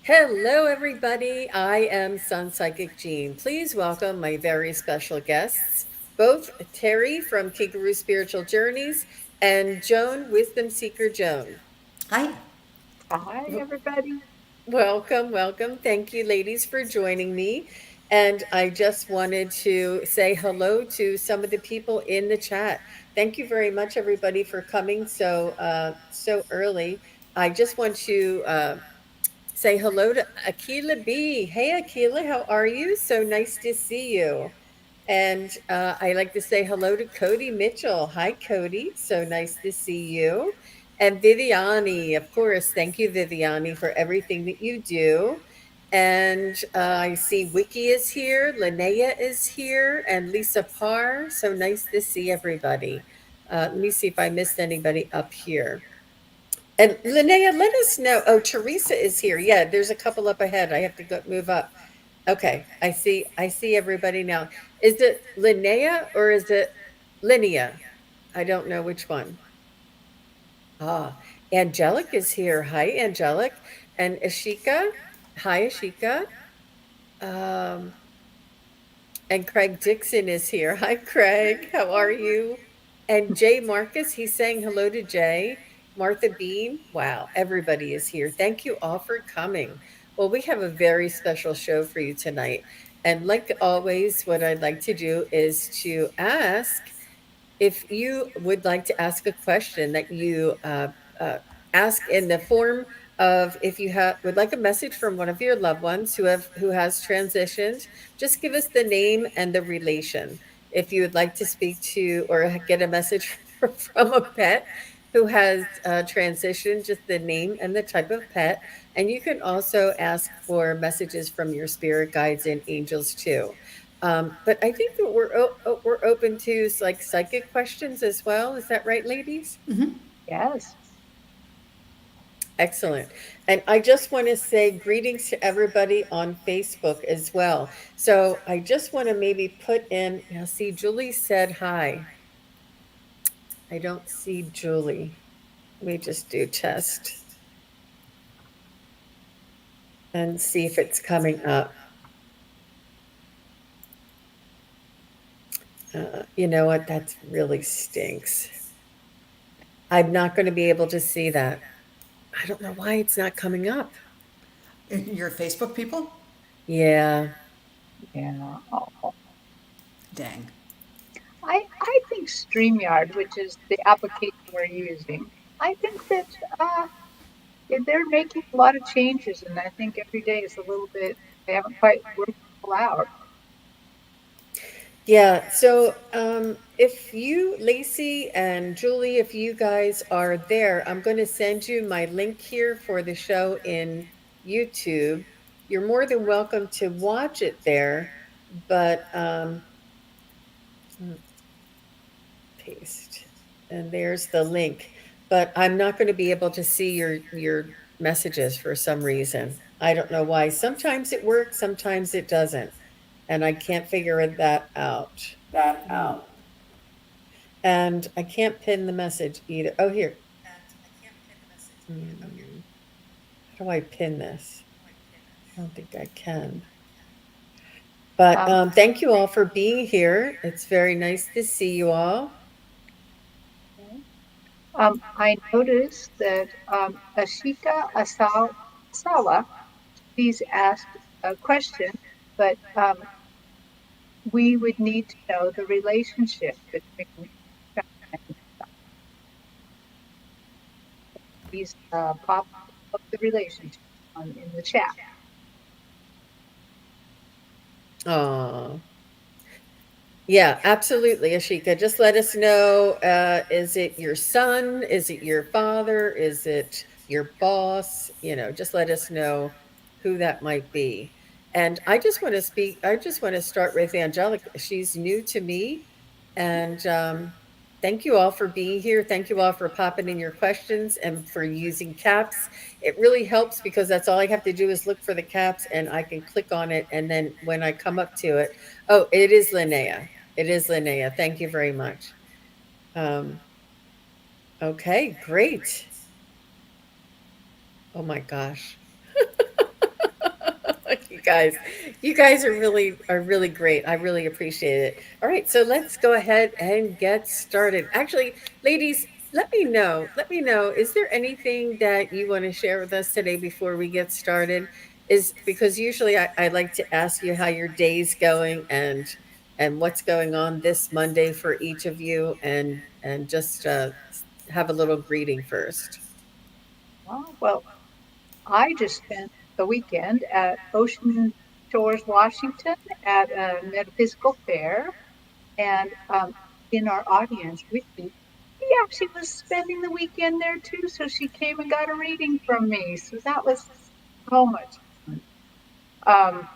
Hello, everybody. I am SunPsychic Jean. Please welcome my very special guests, both Terri from Kigaru Spiritual Journeys and Joan, Wisdom Seeker Joan. Hi. Hi, everybody. Welcome, welcome. Thank you, ladies, for joining me. And I just wanted to say hello to some of the people in the chat. Thank you very much, everybody, for coming so early. I just want to say hello to Akila B. Hey, Akila, how are you? So nice to see you. And I like to say hello to Cody Mitchell. Hi, Cody. So nice to see you. And Viviani, of course. Thank you, Viviani, for everything that you do. And I see Wiki is here, Linnea is here, and Lisa Parr. So nice to see everybody. Let me see if I missed anybody up here. And Linnea, let us know. Oh, Teresa is here. Yeah, there's a couple up ahead. I have to go move up. Okay, I see everybody now. Is it Linnea or is it Linnea? I don't know which one. Ah, Angelic is here. Hi, Angelic. And Ashika. Hi, Ashika. Um, and Craig Dixon is here. Hi, Craig. How are you? And Jay Marcus, he's saying hello to Jay. Martha Bean. Wow, everybody is here. Thank you all for coming. Well, we have a very special show for you tonight. And like always, what I'd like to do is to ask if you would like to ask a question that you uh, ask in the form of if you would like a message from one of your loved ones who has transitioned, just give us the name and the relation. If you would like to speak to or get a message from a pet who has transitioned, just the name and the type of pet. And you can also ask for messages from your spirit guides and angels too. But I think that we're open to like psychic questions as well. Is that right, ladies? Yes. Excellent. And I just want to say greetings to everybody on Facebook as well. So I just want to maybe put in, now see, Julie said hi. I don't see Julie. Let me just do test and see if it's coming up. You know what? That really stinks. I'm not going to be able to see that. I don't know why it's not coming up. Your Facebook people? Yeah. Yeah. Oh. Dang. I think StreamYard, which is the application we're using, I think that they're making a lot of changes, and I think every day is a little bit, they haven't quite worked it all out. Yeah. So if you, Lacey and Julie, if you guys are there, I'm going to send you my link here for the show in YouTube. You're more than welcome to watch it there, but mm, paste. And there's the link. But I'm not going to be able to see your messages for some reason. I don't know why. Sometimes it works, sometimes it doesn't. And I can't figure that out. Hmm. And I can't pin the message either. Oh, here. Hmm. How do I pin this? I don't think I can. But Um, thank you all for being here. It's very nice to see you all. I noticed that Ashika Asawa, she's asked a question, but we would need to know the relationship between these pop of the relationship in the chat. Oh, yeah, absolutely, Ashika. Just let us know. Is it your son? Is it your father? Is it your boss? Just let us know who that might be. And I just want to start with Angelica. She's new to me. And thank you all for being here. Thank you all for popping in your questions and for using caps. It really helps because that's all I have to do is look for the caps and I can click on it. And then when I come up to it, oh, it is Linnea. It is Linnea. Thank you very much. Um, okay, great. Oh my gosh. You guys, you guys are really great. I really appreciate it. All right, so let's go ahead and get started. Actually, ladies, let me know, is there anything that you want to share with us today before we get started? Is because usually I like to ask you how your day's going and what's going on this Monday for each of you and just have a little greeting first. Well, I just spent the weekend at Ocean Shores, Washington at a metaphysical fair. And in our audience, Whitney, she actually was spending the weekend there too. So she came and got a reading from me. So that was so much fun. Um,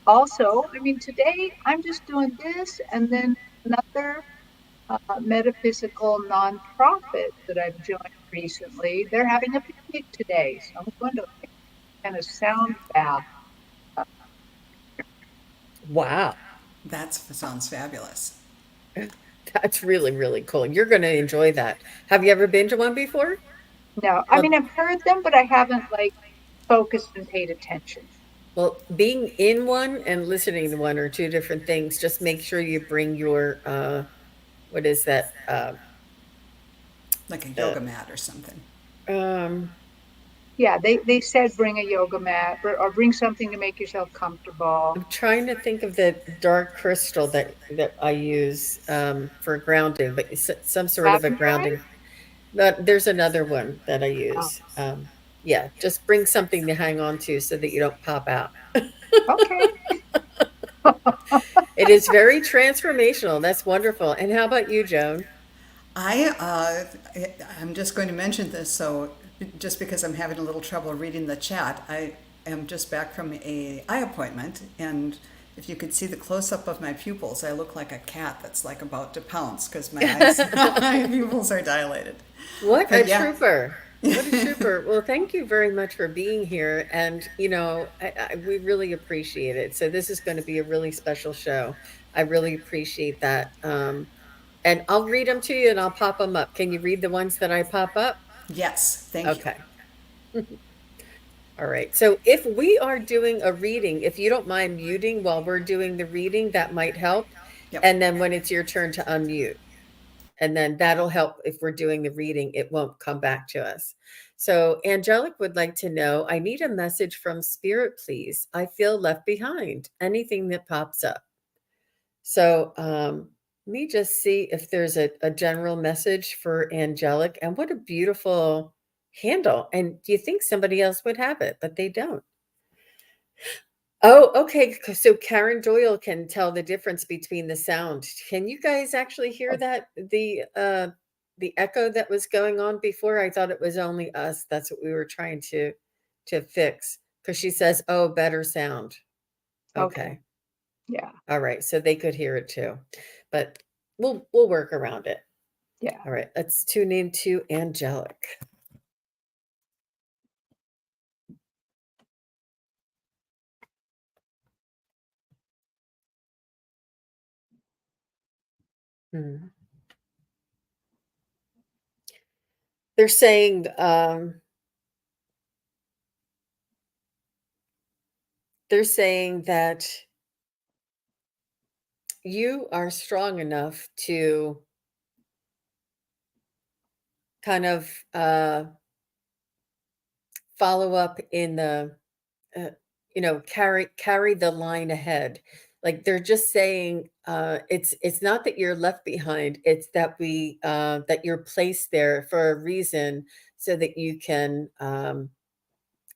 Also, I mean, today I'm just doing this and then another metaphysical nonprofit that I've joined recently. They're having a picnic today. So I'm going to kind of sound bath. Wow. That sounds fabulous. That's really cool. You're going to enjoy that. Have you ever been to one before? No, I mean, Well, I've heard them, but I haven't like focused and paid attention. well, being in one and listening to one are two different things. Just make sure you bring your what is that? Like a Uh yoga mat or something. um Yeah, they said bring a yoga mat or bring something to make yourself comfortable. I'm trying to think of the dark crystal that I use for grounding, but some sort of a Lavender. grounding. But there's another one that I Oh, use. Yeah, just bring something to hang on to so that you don't pop out. okay. It is very transformational. That's wonderful. And how about you, Joan? I'm just going to mention this, so just because I'm having a little trouble reading the chat, I am just back from a eye appointment, and if you could see the close up of my pupils, I look like a cat that's like about to pounce because my eyes, my pupils are dilated. What a But yeah, trooper. What a trooper. Well, thank you very much for being here. And, we really appreciate it. So, this is going to be a really special show. I really appreciate that. And I'll read them to you and I'll pop them up. Can you read the ones that I pop up? yes, thank you. Okay. All right. So, if we are doing a reading, if you don't mind muting while we're doing the reading, that might help. Yep. And then when it's your turn to unmute. And then that'll help if we're doing the reading, it won't come back to us. So, Angelic would like to know, I need a message from Spirit, please. I feel left behind. Anything that pops up. So, let me just see if there's a general message for Angelic. And what a beautiful handle. And do you think somebody else would have it, but they don't? Oh, okay. So Karen Doyle can tell the difference between the sound. Can you guys actually hear that? The echo that was going on before? I thought it was only us. That's what we were trying to fix. Because she says, "Oh, better sound." Okay. Okay. Yeah. All right. So they could hear it too. But we'll work around it. Yeah. All right. Let's tune into Angelic. Hmm. They're saying that you are strong enough to kind of follow up in the carry the line ahead. Like they're just saying it's not that you're left behind, it's that we that you're placed there for a reason so that you can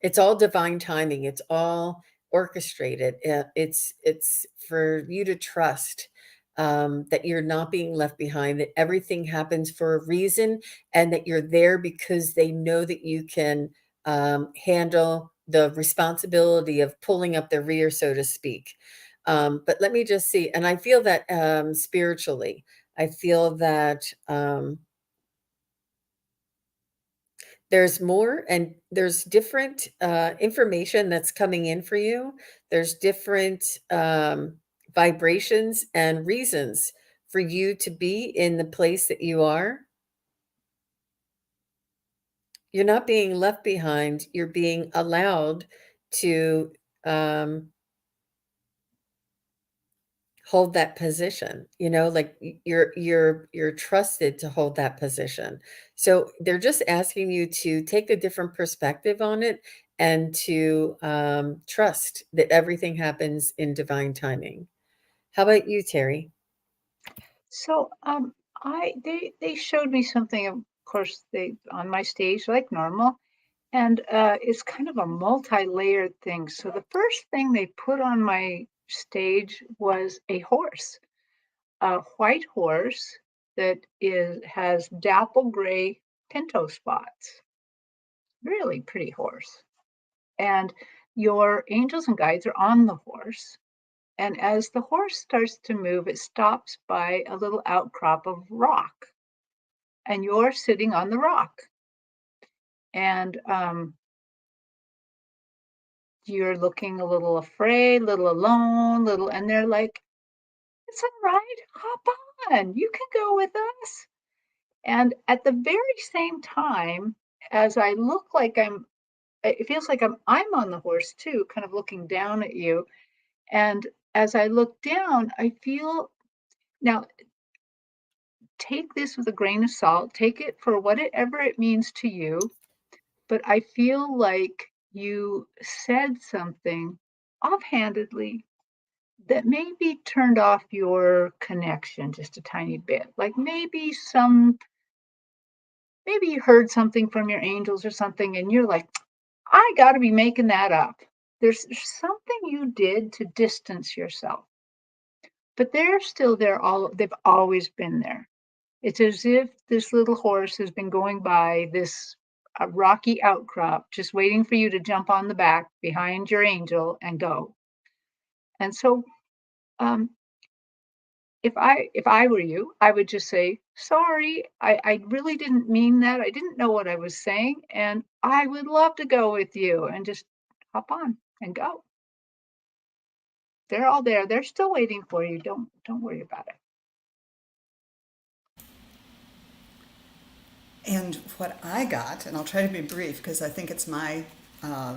it's all divine timing. It's all orchestrated. It's for you to trust that you're not being left behind, that everything happens for a reason, and that you're there because they know that you can handle the responsibility of pulling up the rear, so to speak. But let me just see. And I feel that spiritually, I feel that there's more and there's different information that's coming in for you. There's different vibrations and reasons for you to be in the place that you are. You're not being left behind. You're being allowed to um, hold that position, like you're trusted to hold that position. So they're just asking you to take a different perspective on it and to trust that everything happens in divine timing. How about you, Terry? So, they showed me something, of course, they on my stage like normal, and, it's kind of a multi-layered thing. So the first thing they put on my stage was a horse, a white horse that is has dapple gray pinto spots. Really pretty horse. And your angels and guides are on the horse. And as the horse starts to move, it stops by a little outcrop of rock, and you're sitting on the rock. And you're looking a little afraid, little alone, little, and they're like, it's all right, hop on, you can go with us. And at the very same time, as I look like it feels like I'm on the horse too, kind of looking down at you. And as I look down, I feel now take this with a grain of salt, take it for whatever it means to you, but I feel like you said something offhandedly that maybe turned off your connection just a tiny bit. Like maybe you heard something from your angels or something, and you're like, I got to be making that up. There's something you did to distance yourself, but they're still there. They've always been there. It's as if this little horse has been going by this rocky outcrop, just waiting for you to jump on the back behind your angel and go. And so, um, if I were you, I would just say, sorry, I really didn't mean that. I didn't know what I was saying, and I would love to go with you and just hop on and go. They're all there. They're still waiting for you. Don't worry about it. And what I got, and I'll try to be brief because I think it's my uh,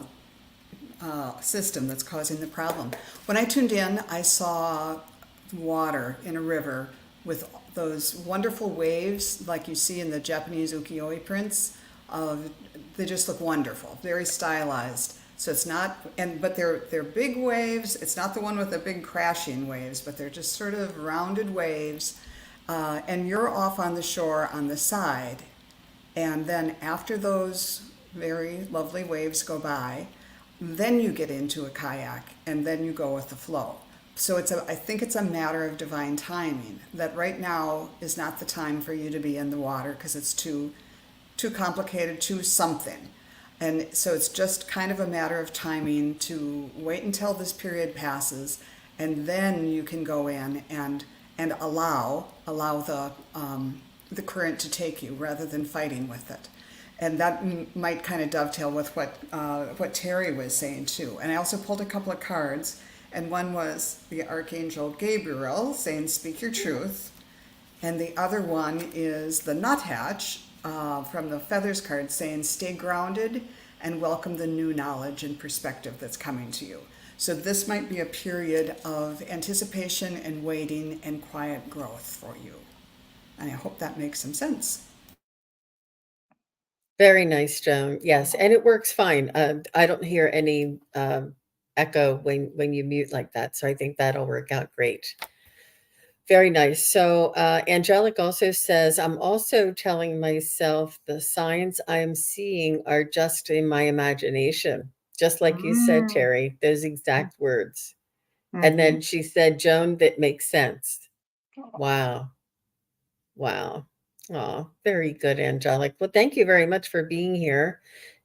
system that's causing the problem. When I tuned in, I saw water in a river with those wonderful waves like you see in the Japanese ukiyo-e prints. They just look wonderful, very stylized. So it's not, but they're big waves. It's not the one with the big crashing waves, but they're just sort of rounded waves. And you're off on the shore on the side. And then after those very lovely waves go by, then you get into a kayak and then you go with the flow. So I think it's a matter of divine timing that right now is not the time for you to be in the water because it's too complicated, too something. And so it's just kind of a matter of timing to wait until this period passes, and then you can go in and allow the current to take you rather than fighting with it. And that might kind of dovetail with what Terry was saying too. And I also pulled a couple of cards, and one was the Archangel Gabriel saying, "Speak your truth," and the other one is the Nuthatch from the Feathers card saying, "Stay grounded and welcome the new knowledge and perspective that's coming to you." So this might be a period of anticipation and waiting and quiet growth for you. And I hope that makes some sense. Very nice, Joan. Yes, and it works fine. I don't hear any echo when you mute like that, so I think that'll work out great. Very nice. So, Angelic also says, I'm also telling myself the signs I'm seeing are just in my imagination, just like you said, Mm, Terry, those exact words. And mm-hmm. then she said, Joan, that makes sense. Wow. Wow. Oh, very good, Angelic. Well, thank you very much for being here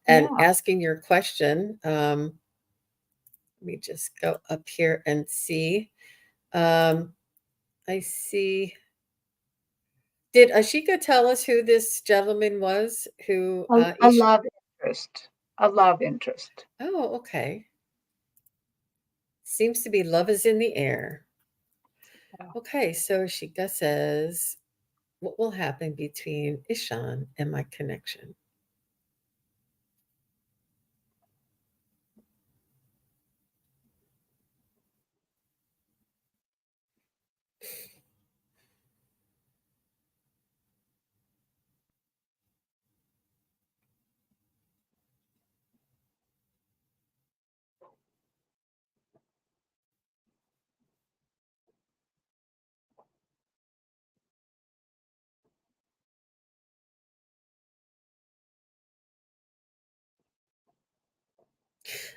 and Yeah. asking your question. Let me just go up here and see. Um, I see. Did Ashika tell us who this gentleman was who A love interest. A love interest. Oh, okay. Seems to be love is in the air. Yeah. Okay, so Ashika says, what will happen between Ishan and my connection?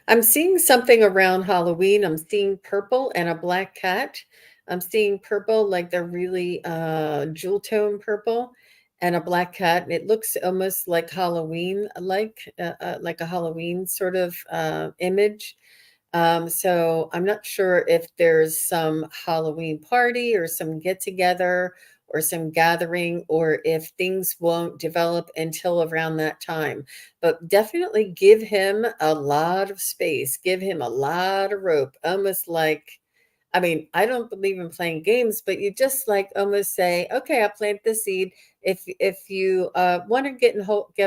I'm seeing something around Halloween. I'm seeing purple and a black cat. I'm seeing purple, like the really jewel tone purple, and a black cat. And it looks almost like Halloween, like a Halloween sort of image. So I'm not sure if there's some Halloween party or some get together or some gathering, or if things won't develop until around that time. But definitely give him a lot of space, give him a lot of rope, almost like, I mean, I don't believe in playing games, but you just like almost say, "Okay, I plant the seed. If you want to get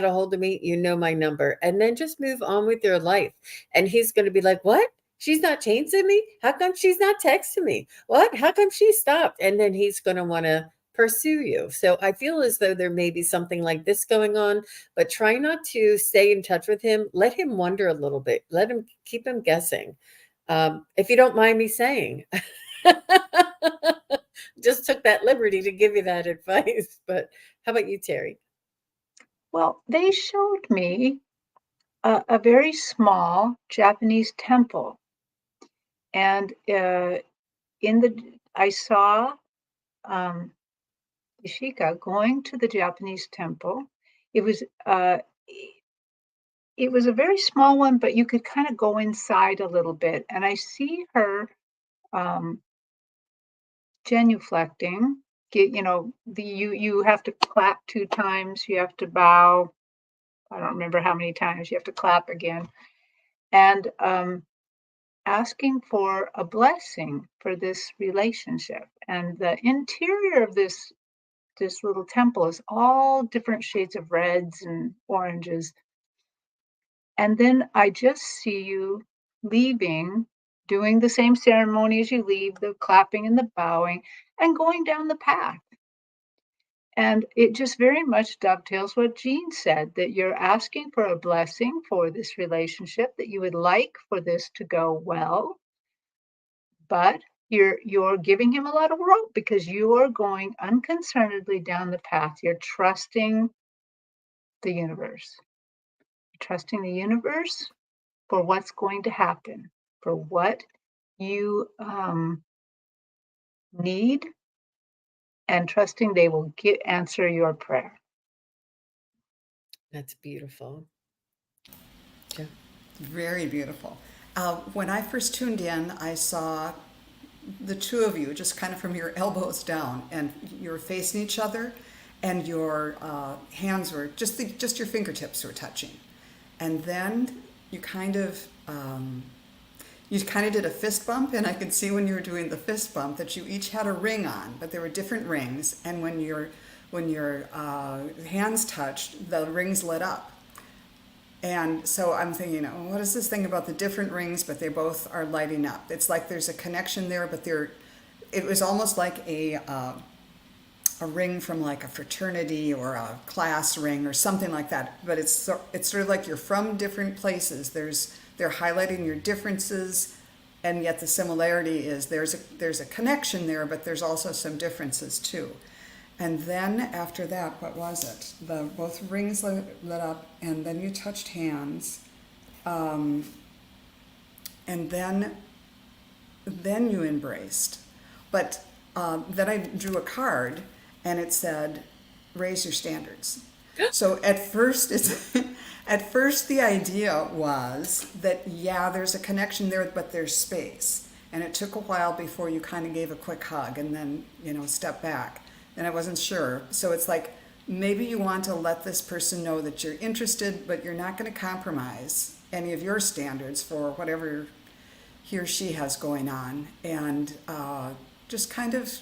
a hold of me, you know my number," and then just move on with your life. And he's going to be like, "What? She's not chasing me? How come she's not texting me? What? How come she stopped?" And then he's going to want to pursue you. So I feel as though there may be something like this going on, but try not to stay in touch with him. Let him wonder a little bit. Let him keep him guessing. If you don't mind me saying, just took that liberty to give you that advice. But how about you, Terry? Well, they showed me a very small Japanese temple, and in the I saw um, Ishika going to the Japanese temple. It was it was a very small one, but you could kind of go inside a little bit, and I see her um, genuflecting. You have to clap 2 times. You have to bow. I don't remember how many times. You have to clap again, and asking for a blessing for this relationship. And the interior of this little temple is all different shades of reds and oranges. And then I just see you leaving, doing the same ceremony as you leave, the clapping and the bowing, and going down the path. And it just very much dovetails what Jean said, that you're asking for a blessing for this relationship, that you would like for this to go well, but you're giving him a lot of rope because you are going unconcernedly down the path. You're trusting the universe. Trusting the universe for what's going to happen, for what you need, and trusting they will answer your prayer. That's beautiful. Yeah. Very beautiful. When I first tuned in, I saw the two of you just kind of from your elbows down, and you were facing each other, and your hands were just your fingertips were touching, and then you kind of did a fist bump, and I could see when you were doing the fist bump that you each had a ring on, but there were different rings, and when your hands touched, the rings lit up. And so I'm thinking, oh, what is this thing about the different rings, but they both are lighting up? It's like there's a connection there, but it was almost like a ring from like a fraternity or a class ring or something like that. But it's sort of like you're from different places. They're highlighting your differences, and yet the similarity is there's a connection there, but there's also some differences too. And then after that, what was it? Both rings lit up, and then you touched hands, and then you embraced. But then I drew a card, and it said, "Raise your standards." So at first, at first the idea was that yeah, there's a connection there, but there's space, and it took a while before you kind of gave a quick hug, and then step back. And I wasn't sure. So it's like maybe you want to let this person know that you're interested, but you're not going to compromise any of your standards for whatever he or she has going on, and just kind of,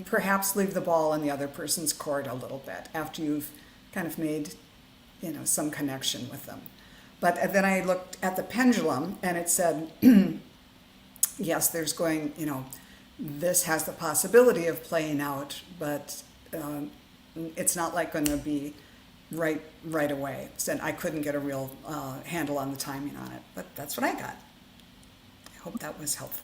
perhaps leave the ball in the other person's court a little bit after you've kind of made, some connection with them. But then I looked at the pendulum, and it said, yes, there's going, this has the possibility of playing out, but it's not like going to be right away. So I couldn't get a real handle on the timing on it, but that's what I got. I hope that was helpful.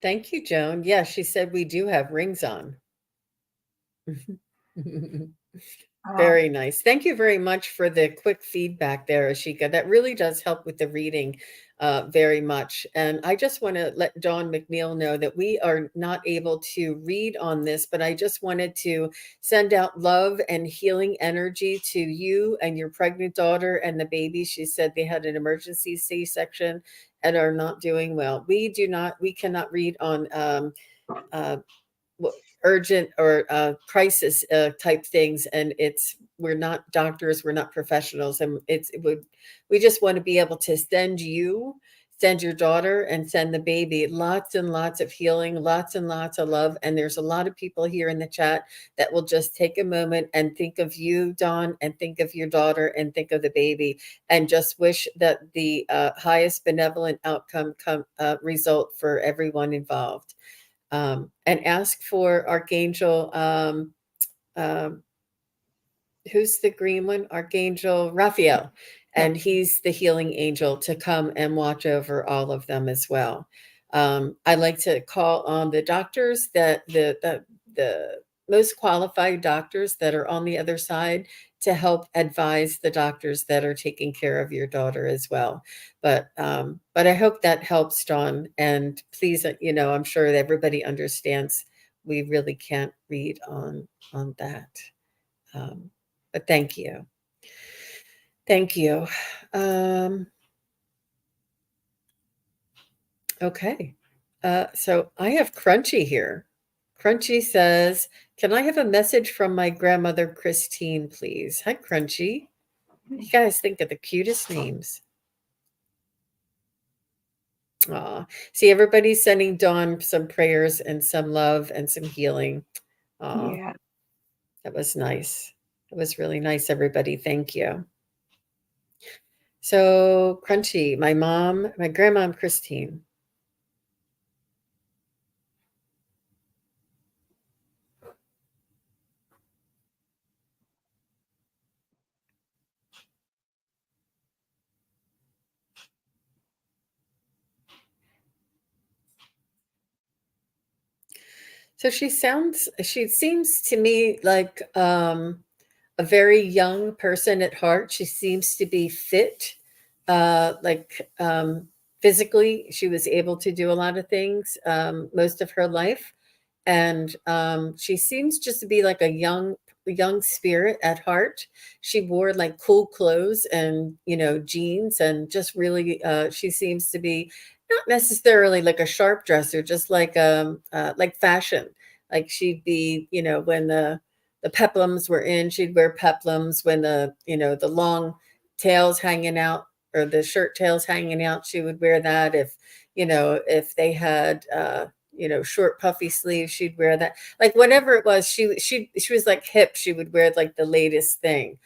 Thank you, Joan. Yeah, she said we do have rings on. Um, Very nice. Thank you very much for the quick feedback there, Ashika. That really does help with the reading very much. And I just want to let Dawn McNeil know that we are not able to read on this, but I just wanted to send out love and healing energy to you and your pregnant daughter and the baby. She said they had an emergency C-section and are not doing well. We cannot read on uh, urgent or crisis type things, and we're not doctors, we're not professionals, and we just want to be able to send your daughter and send the baby lots and lots of healing, lots and lots of love. And there's a lot of people here in the chat that will just take a moment and think of you, Dawn, and think of your daughter and think of the baby, and just wish that the highest benevolent outcome result for everyone involved, and ask for Archangel, um, who's the green one? Archangel Raphael. yeah, And he's the healing angel to come and watch over all of them as well. I like to call on the doctors that the most qualified doctors that are on the other side to help advise the doctors that are taking care of your daughter as well. But I hope that helps, Dawn. And please, I'm sure that everybody understands we really can't read on that. Um, but thank you. Thank you. Um, okay. So I have Crunchy here. Crunchy says, "Can I have a message from my grandmother, Christine, please?" Hi, Crunchy. You guys think of the cutest names. Aw. See, everybody's sending Dawn some prayers and some love and some healing. Aw, yeah, that was nice. It was really nice, everybody. Thank you. So, Crunchy, my grandma, Christine. So she seems to me like a very young person at heart. She seems to be fit, physically. She was able to do a lot of things most of her life. And she seems just to be like a young spirit at heart. She wore like cool clothes and jeans, and just really she seems to be not necessarily like a sharp dresser, just like fashion. Like she'd be, when the peplums were in, she'd wear peplums. When the long tails hanging out, or the shirt tails hanging out, she would wear that. If they had short puffy sleeves, she'd wear that. Like whatever it was, she was like hip. She would wear like the latest thing,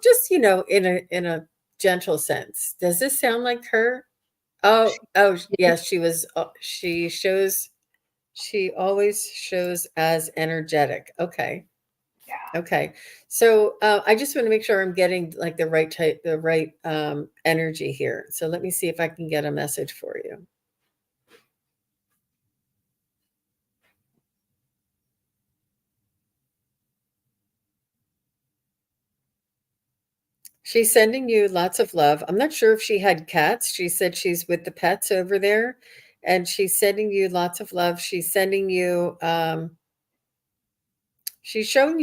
just in a gentle sense. Does this sound like her? Oh, yes, she was. She always shows as energetic. Okay. yeah. Okay. So I just want to make sure I'm getting like the right type, the right energy here. So let me see if I can get a message for you. She's sending you lots of love. I'm not sure if she had cats. She said she's with the pets over there, and she's sending you lots of love. She's showing you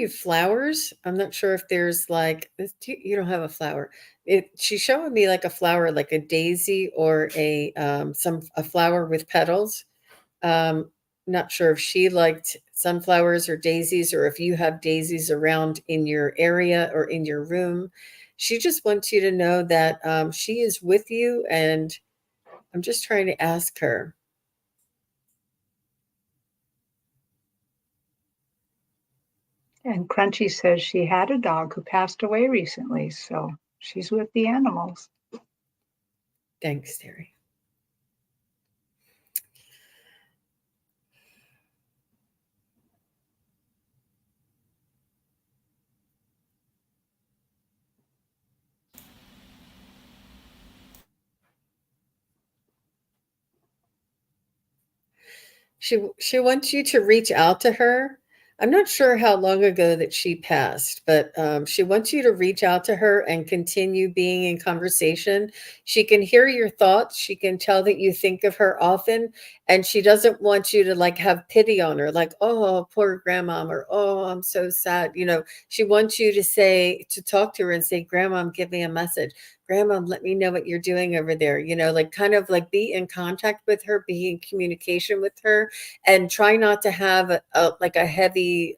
flowers. I'm not sure if there's like you don't have a flower. She's showing me like a flower, like a daisy or a flower with petals. Um, Not sure if she liked sunflowers or daisies, or if you have daisies around in your area or in your room. She just wants you to know that she is with you, and I'm just trying to ask her. And Crunchy says she had a dog who passed away recently, so she's with the animals. Thanks, Terry. She wants you to reach out to her. I'm not sure how long ago that she passed, but she wants you to reach out to her and continue being in conversation. She can hear your thoughts. She can tell that you think of her often, and she doesn't want you to like have pity on her, like, oh, poor grandma, or oh, I'm so sad. She wants you to talk to her and say, Grandma, give me a message. Grandma, let me know what you're doing over there. Like kind of like be in contact with her, be in communication with her, and try not to have like a heavy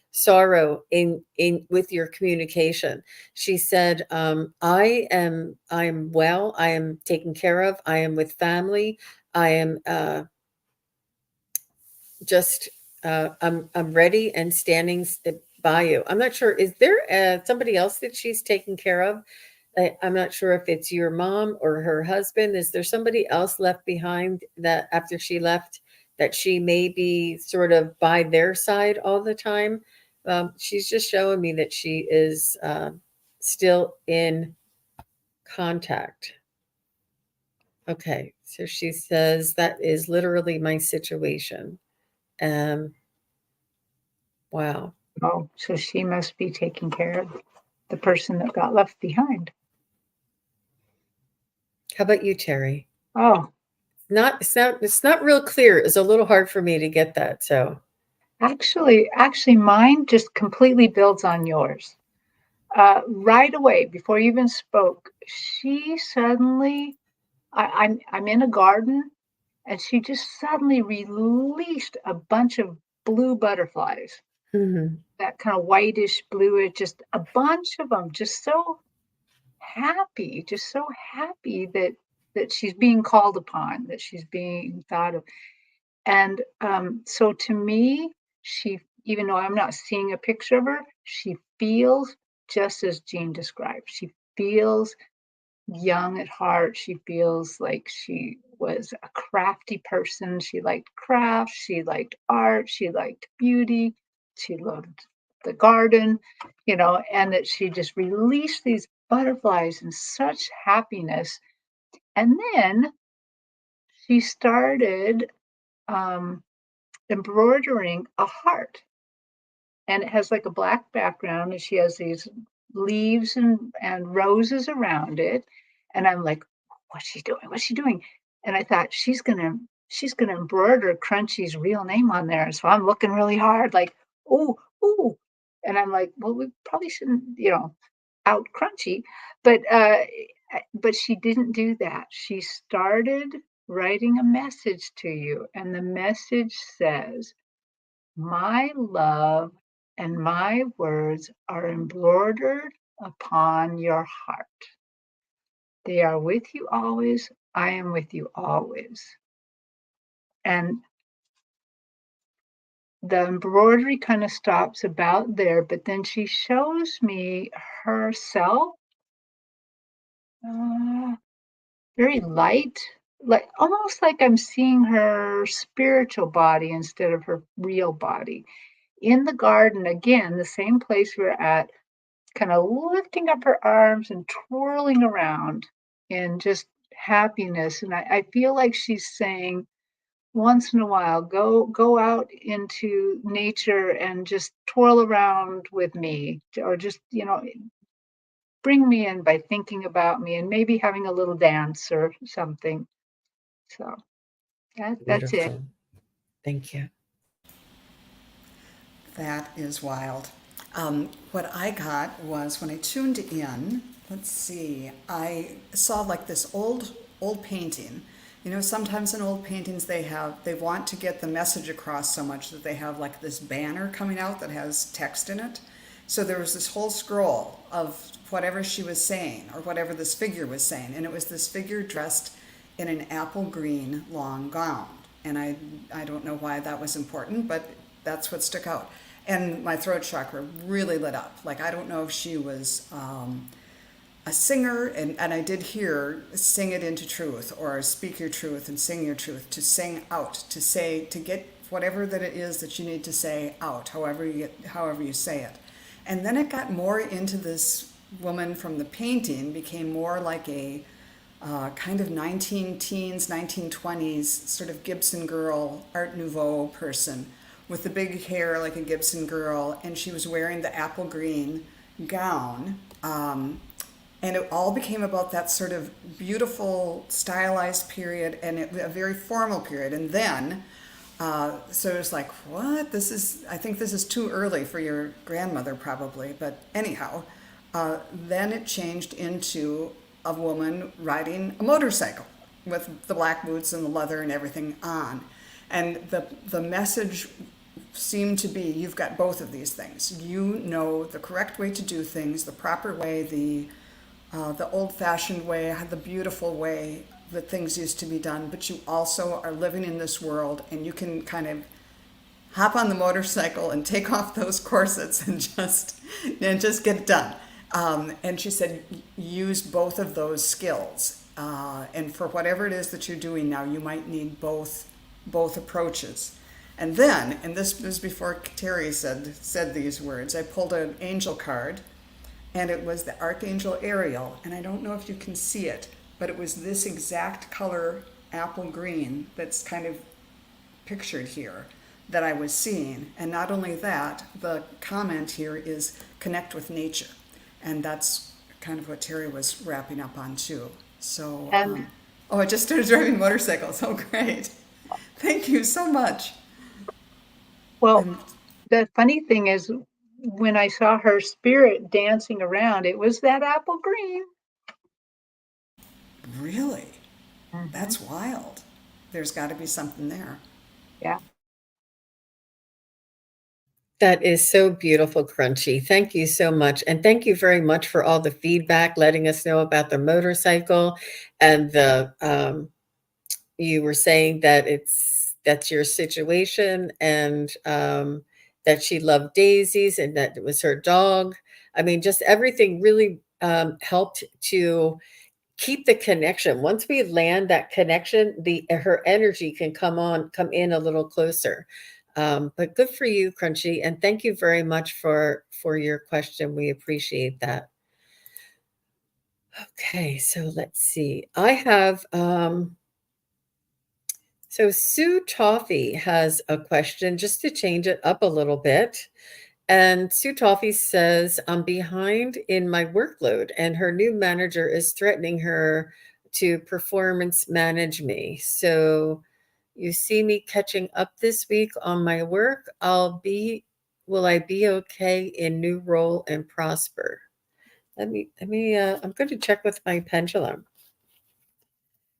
sorrow in with your communication. She said, I'm well, I am taken care of, I am with family, I am just I'm ready and standing by you. I'm not sure, is there somebody else that she's taking care of? I'm not sure if it's your mom or her husband. Is there somebody else left behind that after she left that she may be sort of by their side all the time? She's just showing me that she is still in contact. Okay, so she says that is literally my situation. Um, wow. Oh, so she must be taking care of the person that got left behind. How about you, Terry? Oh, It's not real clear. It's a little hard for me to get that. So, actually, mine just completely builds on yours. Right away, before you even spoke, she suddenly, I'm in a garden, and she just suddenly released a bunch of blue butterflies, mhm, that kind of whitish bluish, just a bunch of them, just so happy that she's being called upon, that she's being thought of. And so to me, she, even though I'm not seeing a picture of her, she feels just as Jean described. She feels young at heart. She feels like she was a crafty person. She liked crafts, she liked art, she liked beauty, she loved the garden, and that she just released these butterflies in such happiness. And then she started um, embroidering a heart, and it has like a black background, and she has these leaves and roses around it. And I'm like, what's she doing? What's she doing? And I thought she's gonna embroider Crunchy's real name on there. So I'm looking really hard, like, oh, oh. And I'm like, well, we probably shouldn't, out Crunchy. But she didn't do that. She started writing a message to you, and the message says, my love and my words are embroidered upon your heart. They are with you always. I am with you always. And the embroidery kind of stops about there, but then she shows me herself, uh, very light, like almost like I'm seeing her spiritual body instead of her real body. In the garden, again, the same place we're at, kind of lifting up her arms and twirling around in just happiness. And I feel like she's saying, once in a while, go out into nature and just twirl around with me, or just, bring me in by thinking about me and maybe having a little dance or something. So that's it. beautiful. Thank you. That is wild. What I got was when I tuned in, let's see, I saw like this old painting. Sometimes in old paintings they want to get the message across so much that they have like this banner coming out that has text in it. So there was this whole scroll of whatever she was saying or whatever this figure was saying, and it was this figure dressed in an apple green long gown. And I don't know why that was important, but that's what stuck out. And my throat chakra really lit up. Like, I don't know if she was a singer, and I did hear sing it into truth, or speak your truth and sing your truth, to sing out, to say, to get whatever that it is that you need to say out, however you say it. And then it got more into this woman from the painting, became more like a kind of 19 teens, 1920s sort of Gibson girl, Art Nouveau person, with the big hair like a Gibson girl, and she was wearing the apple green gown. And it all became about that sort of beautiful, stylized period, and a very formal period. And then, so it was like, what? I think this is too early for your grandmother, probably. But anyhow, then it changed into a woman riding a motorcycle with the black boots and the leather and everything on. And the message seemed to be, you've got both of these things. You know the correct way to do things, the proper way, the old-fashioned way, the beautiful way that things used to be done, but you also are living in this world, and you can kind of hop on the motorcycle and take off those corsets and just get it done. And she said, use both of those skills, and for whatever it is that you're doing now, you might need both approaches. And then, and this was before Terri said these words, I pulled an angel card, and it was the Archangel Ariel, and I don't know if you can see it, but it was this exact color, apple green, that's kind of pictured here that I was seeing. And not only that, the comment here is connect with nature, and that's kind of what Terri was wrapping up on too. So, And oh, I just started driving motorcycles. Oh, great! Thank you so much. well, And the funny thing is, when I saw her spirit dancing around, it was that apple green. really, Hmm. that's wild. There's got to be something there. Yeah. That is so beautiful, Crunchy. Thank you so much. And thank you very much for all the feedback, letting us know about the motorcycle and you were saying that that's your situation and that she loved daisies and that it was her dog. I mean, just everything really helped to keep the connection. Once we land that connection, the her energy can come in a little closer. But good for you, Crunchy, and thank you very much for your question. We appreciate that. Okay, so let's see. I have so Sue Toffee has a question just to change it up a little bit. And Sue Toffee says, I'm behind in my workload, and her new manager is threatening her to performance manage me. So you see me catching up this week on my work. Will I be okay in new role and prosper? I'm going to check with my pendulum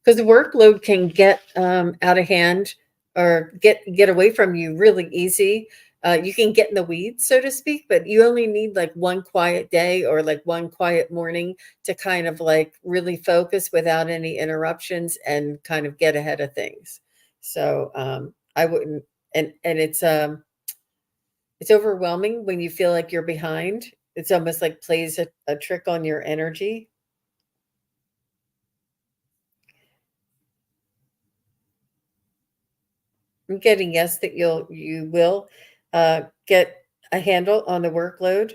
because the workload can get out of hand or get away from you really easy. You can get in the weeds, so to speak, but you only need like one quiet day or like one quiet morning to kind of like really focus without any interruptions and kind of get ahead of things. So I wouldn't, and it's overwhelming when you feel like you're behind. It's almost like plays a trick on your energy. I'm getting yes that you will get a handle on the workload.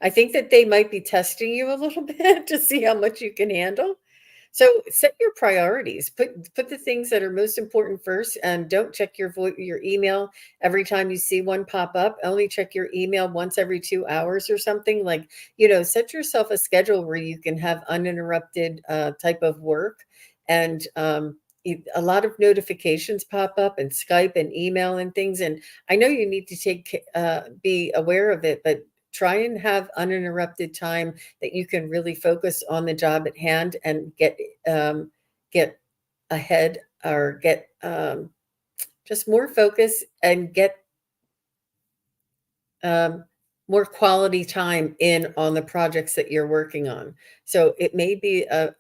I think that they might be testing you a little bit to see how much you can handle. So set your priorities. Put the things that are most important first, and don't check your email every time you see one pop up. Only check your email once every 2 hours or something. Like set yourself a schedule where you can have uninterrupted type of work, and a lot of notifications pop up, and Skype and email and things. And I know you need to be aware of it, but try and have uninterrupted time that you can really focus on the job at hand and get ahead or get just more focus and get um, more quality time in on the projects that you're working on. So it may be a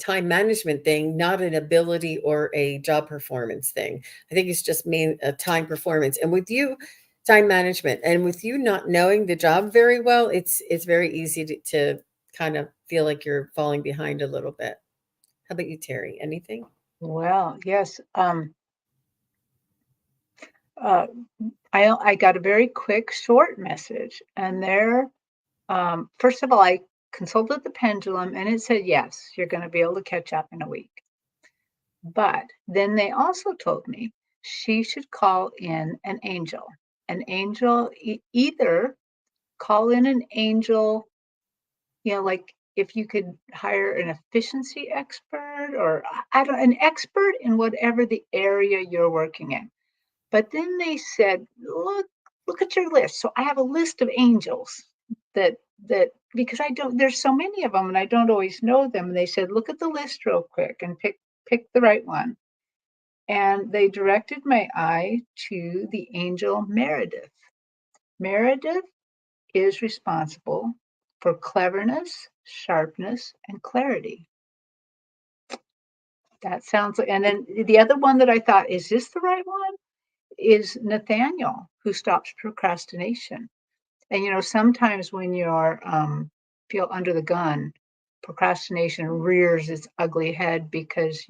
time management thing, not an ability or a job performance thing. I think it's just main a time performance. And with you, time management, and with you not knowing the job very well, it's very easy to kind of feel like you're falling behind a little bit. How about you, Terry? Anything? Well, yes. Uh, I got a very quick, short message, and there, first of all, I consulted the pendulum, and it said, yes, you're going to be able to catch up in a week. But then they also told me she should call in an angel. An angel, either call in an angel, like if you could hire an efficiency expert or I don't an expert in whatever the area you're working in. But then they said, look at your list. So I have a list of angels that because I don't there's so many of them and I don't always know them. And they said, look at the list real quick and pick the right one. And they directed my eye to the angel Meredith. Meredith is responsible for cleverness, sharpness, and clarity. That sounds like, and then the other one that I thought, is this the right one? Is Nathaniel, who stops procrastination. And sometimes when you're feel under the gun, procrastination rears its ugly head because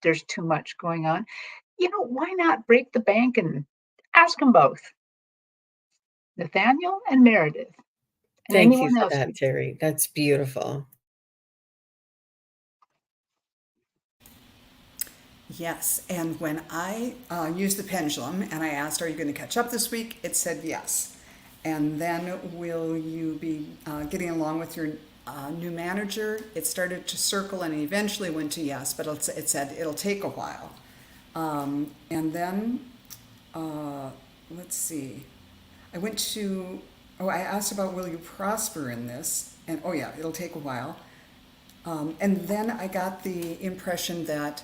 there's too much going on. Why not break the bank and ask them both, Nathaniel and Meredith, and Thank you anyone for else that, you. Terri. That's beautiful. Yes, and when I used the pendulum and I asked, "Are you going to catch up this week?" it said yes. And then, will you be getting along with your new manager? It started to circle and eventually went to yes, but it said it'll take a while. And then, let's see, I went to, oh, I asked about, will you prosper in this? And oh, yeah, it'll take a while. And then I got the impression that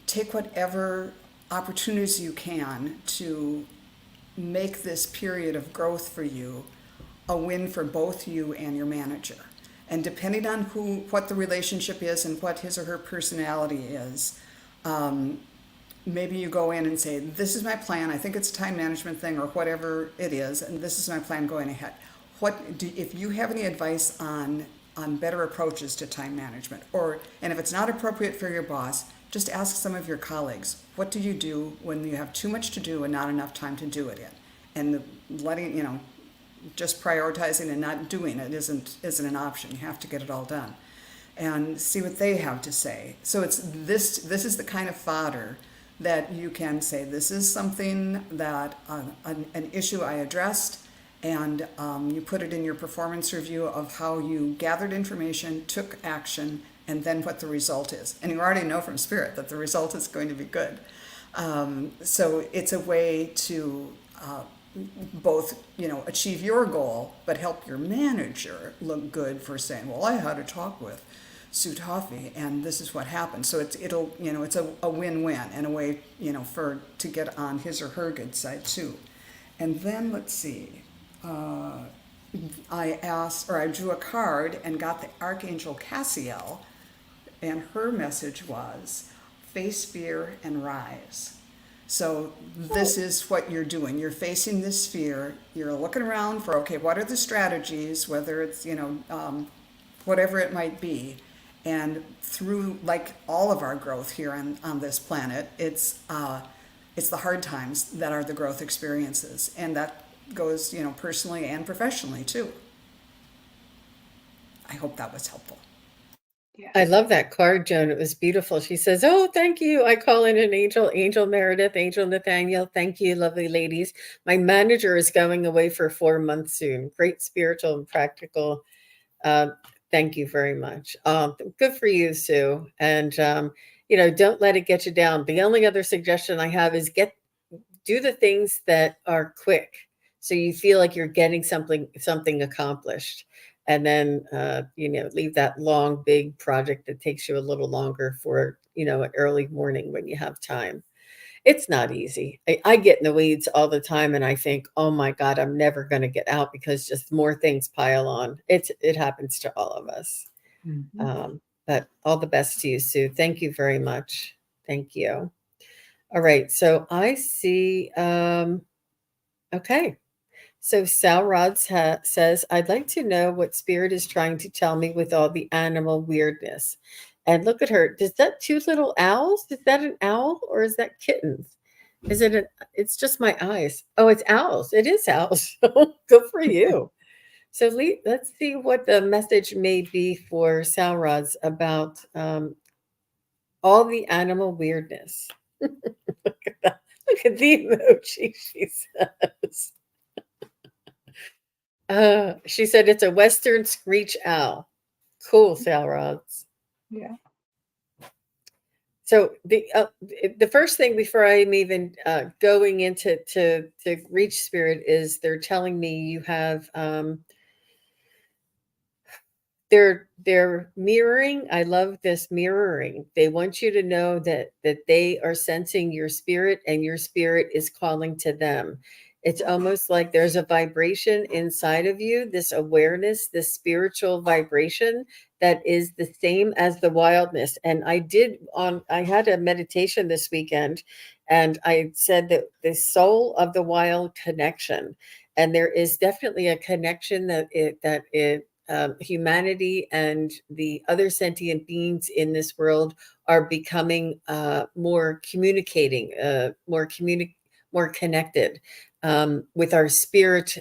take whatever opportunities you can to make this period of growth for you a win for both you and your manager. And depending on what the relationship is and what his or her personality is, maybe you go in and say, this is my plan. I think it's a time management thing or whatever it is, and this is my plan going ahead. If you have any advice on better approaches to time management, and if it's not appropriate for your boss, just ask some of your colleagues, what do you do when you have too much to do and not enough time to do it in? And just prioritizing and not doing it isn't an option. You have to get it all done. And see what they have to say. So this is the kind of fodder that you can say, this is something that an issue I addressed, and you put it in your performance review of how you gathered information, took action, and then what the result is. And you already know from spirit that the result is going to be good. So it's a way to both, achieve your goal, but help your manager look good for saying, well, I had a talk with Sue Toffee, and this is what happened. So it's a win-win and a way, to get on his or her good side too. And then let's see, I drew a card and got the Archangel Cassiel, and her message was, face fear and rise. So this is what you're doing. You're facing this fear. You're looking around for, okay, what are the strategies, whether it's, whatever it might be. And through, like all of our growth here on this planet, it's the hard times that are the growth experiences. And that goes, personally and professionally too. I hope that was helpful. Yes. I love that card, Joan. It was beautiful. She says, oh, thank you. I call in an angel, Angel Meredith, Angel Nathaniel. Thank you, lovely ladies. My manager is going away for 4 months soon. Great spiritual and practical. Thank you very much. Good for you, Sue. And, don't let it get you down. The only other suggestion I have is do the things that are quick. So you feel like you're getting something accomplished. And then, leave that long, big project that takes you a little longer for, an early morning when you have time. It's not easy. I get in the weeds all the time and I think, oh my God, I'm never going to get out because just more things pile on. It happens to all of us. Mhm. But all the best to you, Sue. Thank you very much. Thank you. All right. So I see, okay. So Sal Rod says, I'd like to know what spirit is trying to tell me with all the animal weirdness. And look at her. Is that two little owls? Is that an owl or is that kittens? It's just my eyes. Oh, it's owls. It is owls. Good for you. So let's see what the message may be for Sal Rods about all the animal weirdness. Look at that. Look at the emoji, she says. She said it's a Western screech owl. Cool, Sal Rods. Yeah. So the first thing before I'm even going into to reach spirit is they're telling me you have they're mirroring. I love this mirroring. They want you to know that they are sensing your spirit and your spirit is calling to them. It's almost like there's a vibration inside of you, this awareness, this spiritual vibration that is the same as the wildness. And I had a meditation this weekend, and I said that the soul of the wild connection, and there is definitely a connection that humanity and the other sentient beings in this world are becoming more communicating, more connected with our spirit,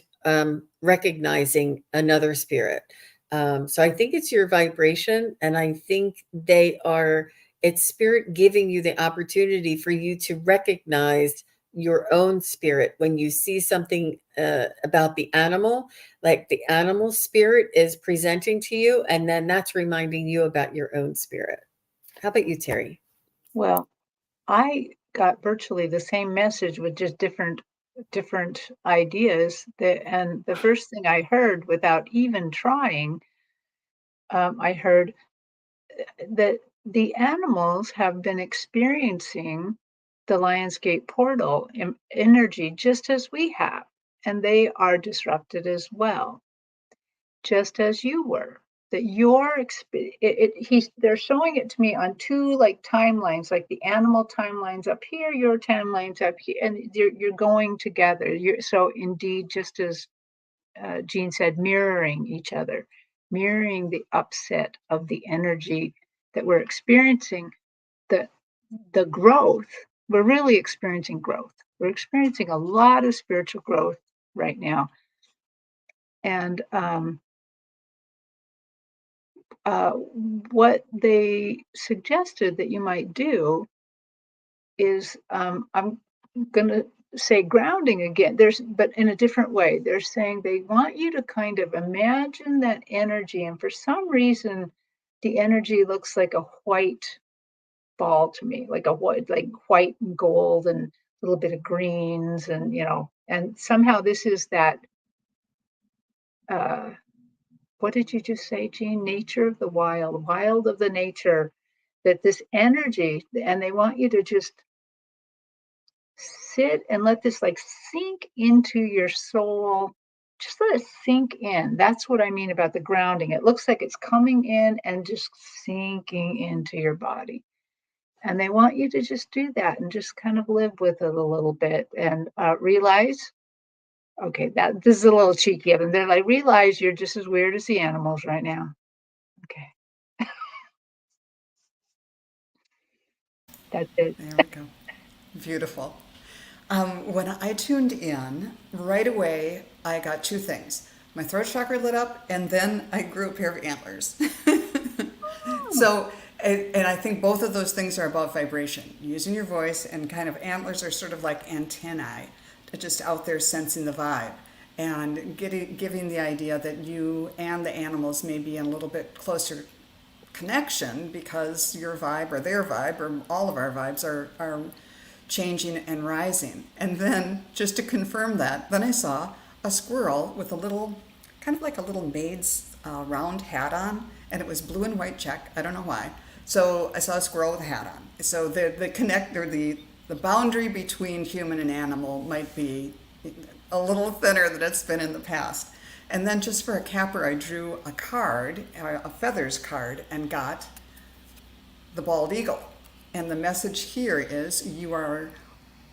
recognizing another spirit. So I think it's your vibration, and I think it's spirit giving you the opportunity for you to recognize your own spirit when you see something about the animal, like the animal spirit is presenting to you, and then that's reminding you about your own spirit. How about you, Terry? Well, I got virtually the same message with just different ideas. And the first thing I heard without even trying, I heard that the animals have been experiencing the Lionsgate portal energy just as we have, and they are disrupted as well, just as you were. That they're showing it to me on two like timelines, like the animal timelines up here, your timelines up here, and you're going together. So indeed, just as Jean said, mirroring each other, mirroring the upset of the energy that we're experiencing, the the growth. We're really experiencing growth. We're experiencing a lot of spiritual growth right now, and what they suggested that you might do is I'm going to say grounding again. But in a different way. They're saying they want you to kind of imagine that energy, and for some reason, the energy looks like a white ball to me, like white and gold and a little bit of greens, and and somehow this is that. Uh, what did you just say, Jean? Nature of the wild, wild of the nature, that this energy, and they want you to just sit and let this like sink into your soul. Just let it sink in. That's what I mean about the grounding. It looks like it's coming in and just sinking into your body. And they want you to just do that and just kind of live with it a little bit and realize, okay, that this is a little cheeky of them. They're like, realize you're just as weird as the animals right now. Okay. That's it. There we go. Beautiful. When I tuned in, right away, I got two things. My throat chakra lit up, and then I grew a pair of antlers. So, and I think both of those things are about vibration, using your voice, and kind of antlers are sort of like antennae, just out there sensing the vibe and giving the idea that you and the animals may be in a little bit closer connection because your vibe or their vibe or all of our vibes are changing and rising. And then just to confirm that, then I saw a squirrel with a little, kind of like a little maid's round hat on, and it was blue and white check. I don't know why. So I saw a squirrel with a hat on. So the boundary between human and animal might be a little thinner than it's been in the past. And then just for a capper, I drew a card, a feathers card, and got the bald eagle. And the message here is you are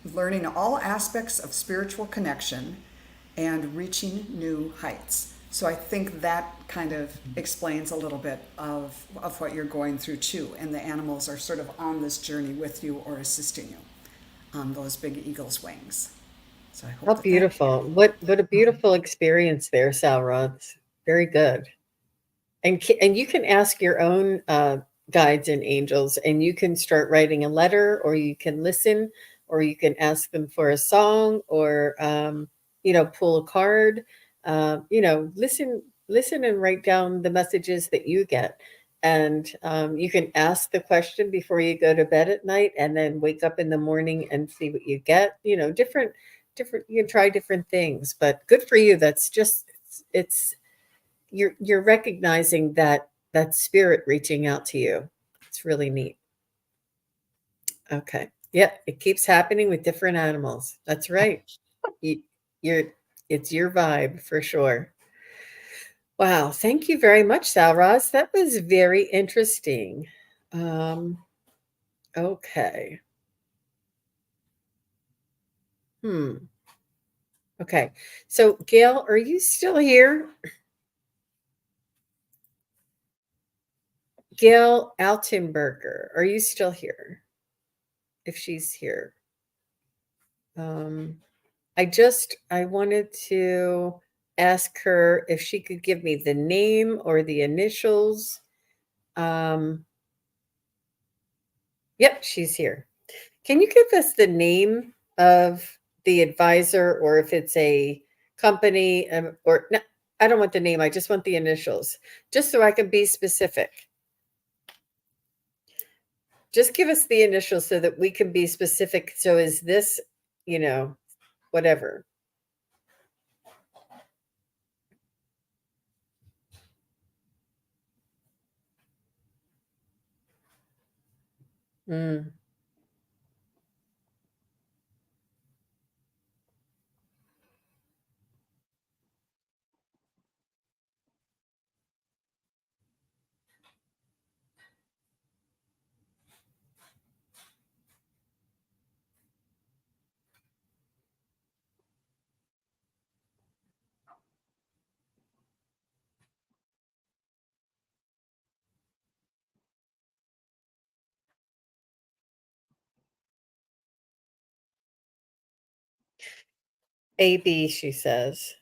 learning all aspects of spiritual connection and reaching new heights. So I think that kind of explains a little bit of what you're going through too. And the animals are sort of on this journey with you or assisting you on those big eagle's wings. So I How hope that beautiful. What a beautiful experience there, Sal Rods. Very good. And you can ask your own guides and angels, and you can start writing a letter, or you can listen, or you can ask them for a song, or pull a card. Listen and write down the messages that you get. And you can ask the question before you go to bed at night, and then wake up in the morning and see what you get. Different. You can try different things, but good for you. That's just it's you're recognizing that spirit reaching out to you. It's really neat. Okay. Yeah, it keeps happening with different animals. That's right. You, you're it's your vibe for sure. Wow, thank you very much, Salraz. That was very interesting. Um, okay. Hmm. Okay. So, Gail, are you still here? Gail Altenberger, are you still here? If she's here. Um, I wanted to ask her if she could give me the name or the initials. Um, yep, she's here. Can you give us the name of the advisor, or if it's a company, or no, I don't want the name. I just want the initials, just so I can be specific. Just give us the initials so that we can be specific. So is this, you know, whatever? Mm, AB, she says.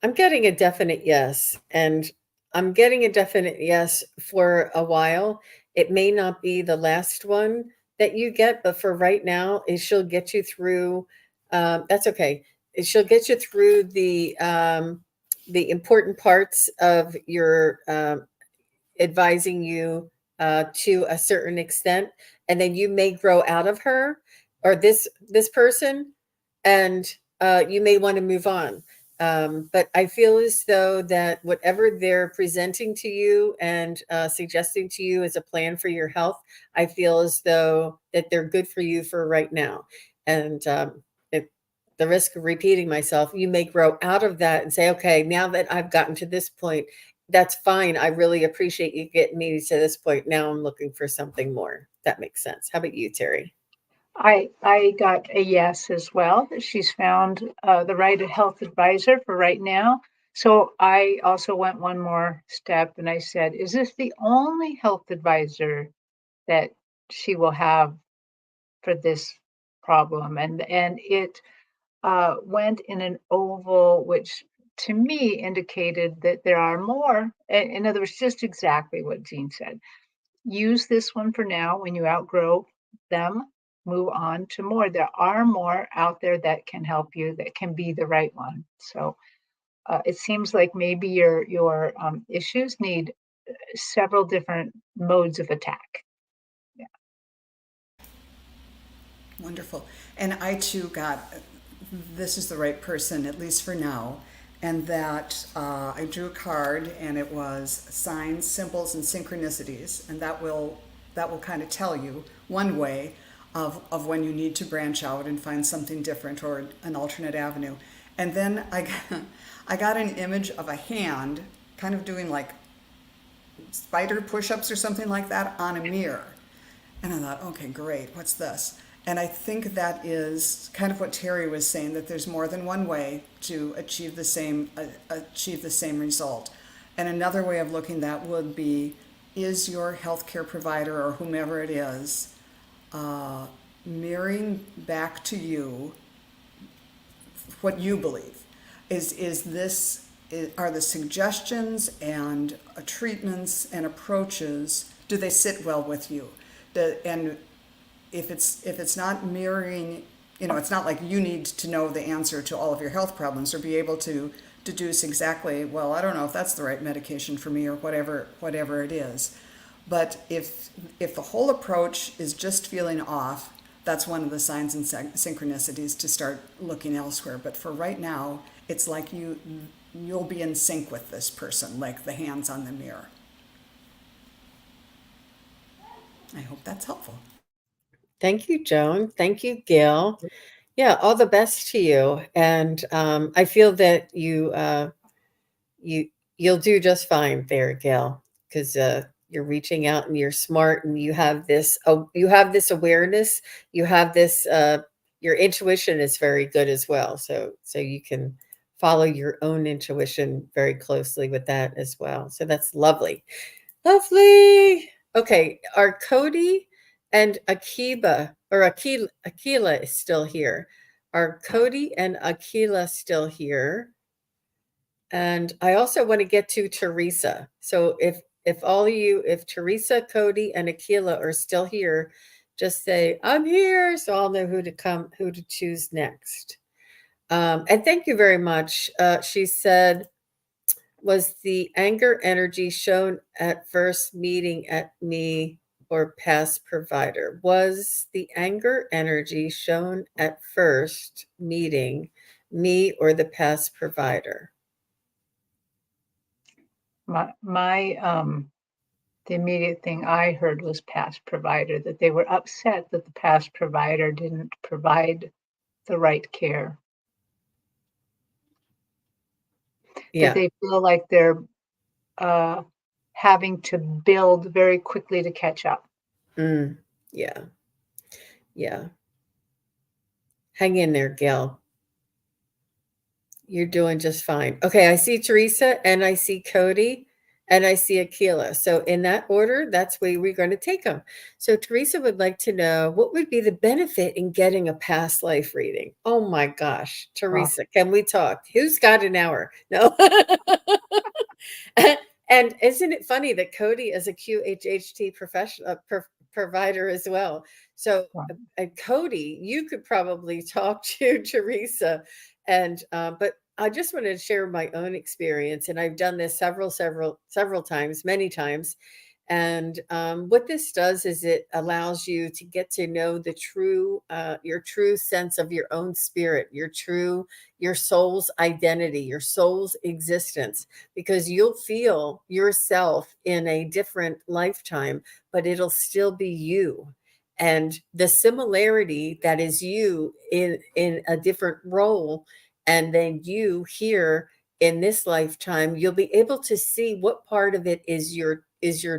I'm getting a definite yes, and I'm getting a definite yes for a while. It may not be the last one that you get, but for right now, she'll get you through. That's okay. She'll get you through the important parts of your advising you to a certain extent, and then you may grow out of her or this person, and you may want to move on. But I feel as though that whatever they're presenting to you and suggesting to you as a plan for your health, I feel as though that they're good for you for right now. And at the risk of repeating myself, you may grow out of that and say, okay, now that I've gotten to this point, that's fine. I really appreciate you getting me to this point. Now I'm looking for something more. That makes sense. How about you, Terry? I got a yes as well. That she's found the right health advisor for right now. So I also went one more step and I said, is this the only health advisor that she will have for this problem? And it went in an oval, which to me indicated that there are more. In other words, just exactly what Jean said. Use this one for now. When you outgrow them, move on to more. There are more out there that can help you, that can be the right one. So it seems like maybe your issues need several different modes of attack. Yeah. Wonderful. And I too got this is the right person, at least for now. And that I drew a card, and it was signs, symbols, and synchronicities, and that will kind of tell you one way of when you need to branch out and find something different or an alternate avenue. And then I got an image of a hand kind of doing like spider push-ups or something like that on a mirror. And I thought, okay, great, what's this? And I think that is kind of what Terry was saying, that there's more than one way to achieve the same result. And another way of looking at that would be, is your healthcare provider or whomever it is mirroring back to you what you believe? Is this are the suggestions and treatments and approaches, do they sit well with you? And if it's not mirroring, it's not like you need to know the answer to all of your health problems or be able to deduce exactly, well, I don't know if that's the right medication for me or whatever it is. But if the whole approach is just feeling off, that's one of the signs and synchronicities to start looking elsewhere. But for right now, it's like you'll be in sync with this person, like the hands on the mirror. I hope that's helpful. Thank you, Joan. Thank you, Gail. Yeah, all the best to you. And I feel that you you'll do just fine there, Gail, because you're reaching out and you're smart and you have this awareness. You have this your intuition is very good as well. So you can follow your own intuition very closely with that as well. So that's lovely. Lovely. Okay, are Cody and Akila is still here. Are Cody and Akila still here? And I also want to get to Teresa. So if Teresa, Cody, and Akila are still here, just say, I'm here, so I'll know who to choose next. And thank you very much. She said, was the anger energy shown at first meeting at me or past provider? Was the anger energy shown at first meeting me or the past provider? The immediate thing I heard was past provider, that they were upset that the past provider didn't provide the right care. Yeah. That they feel like they're having to build very quickly to catch up. Yeah. Yeah. Hang in there, Gail. You're doing just fine. Okay, I see Teresa and I see Cody and I see Akila. So in that order, that's where we're going to take them. So Teresa would like to know what would be the benefit in getting a past life reading? Oh my gosh, Teresa, can we talk? Who's got an hour? No. And isn't it funny that Cody is a QHHT professional provider as well? So, Cody, you could probably talk to Teresa, and but I just wanted to share my own experience, and I've done this several times, many times. And what this does is it allows you to get to know your true sense of your own spirit, your soul's identity, your soul's existence, because you'll feel yourself in a different lifetime, but it'll still be you. And the similarity that is you in a different role, and then you here in this lifetime, you'll be able to see what part of it is your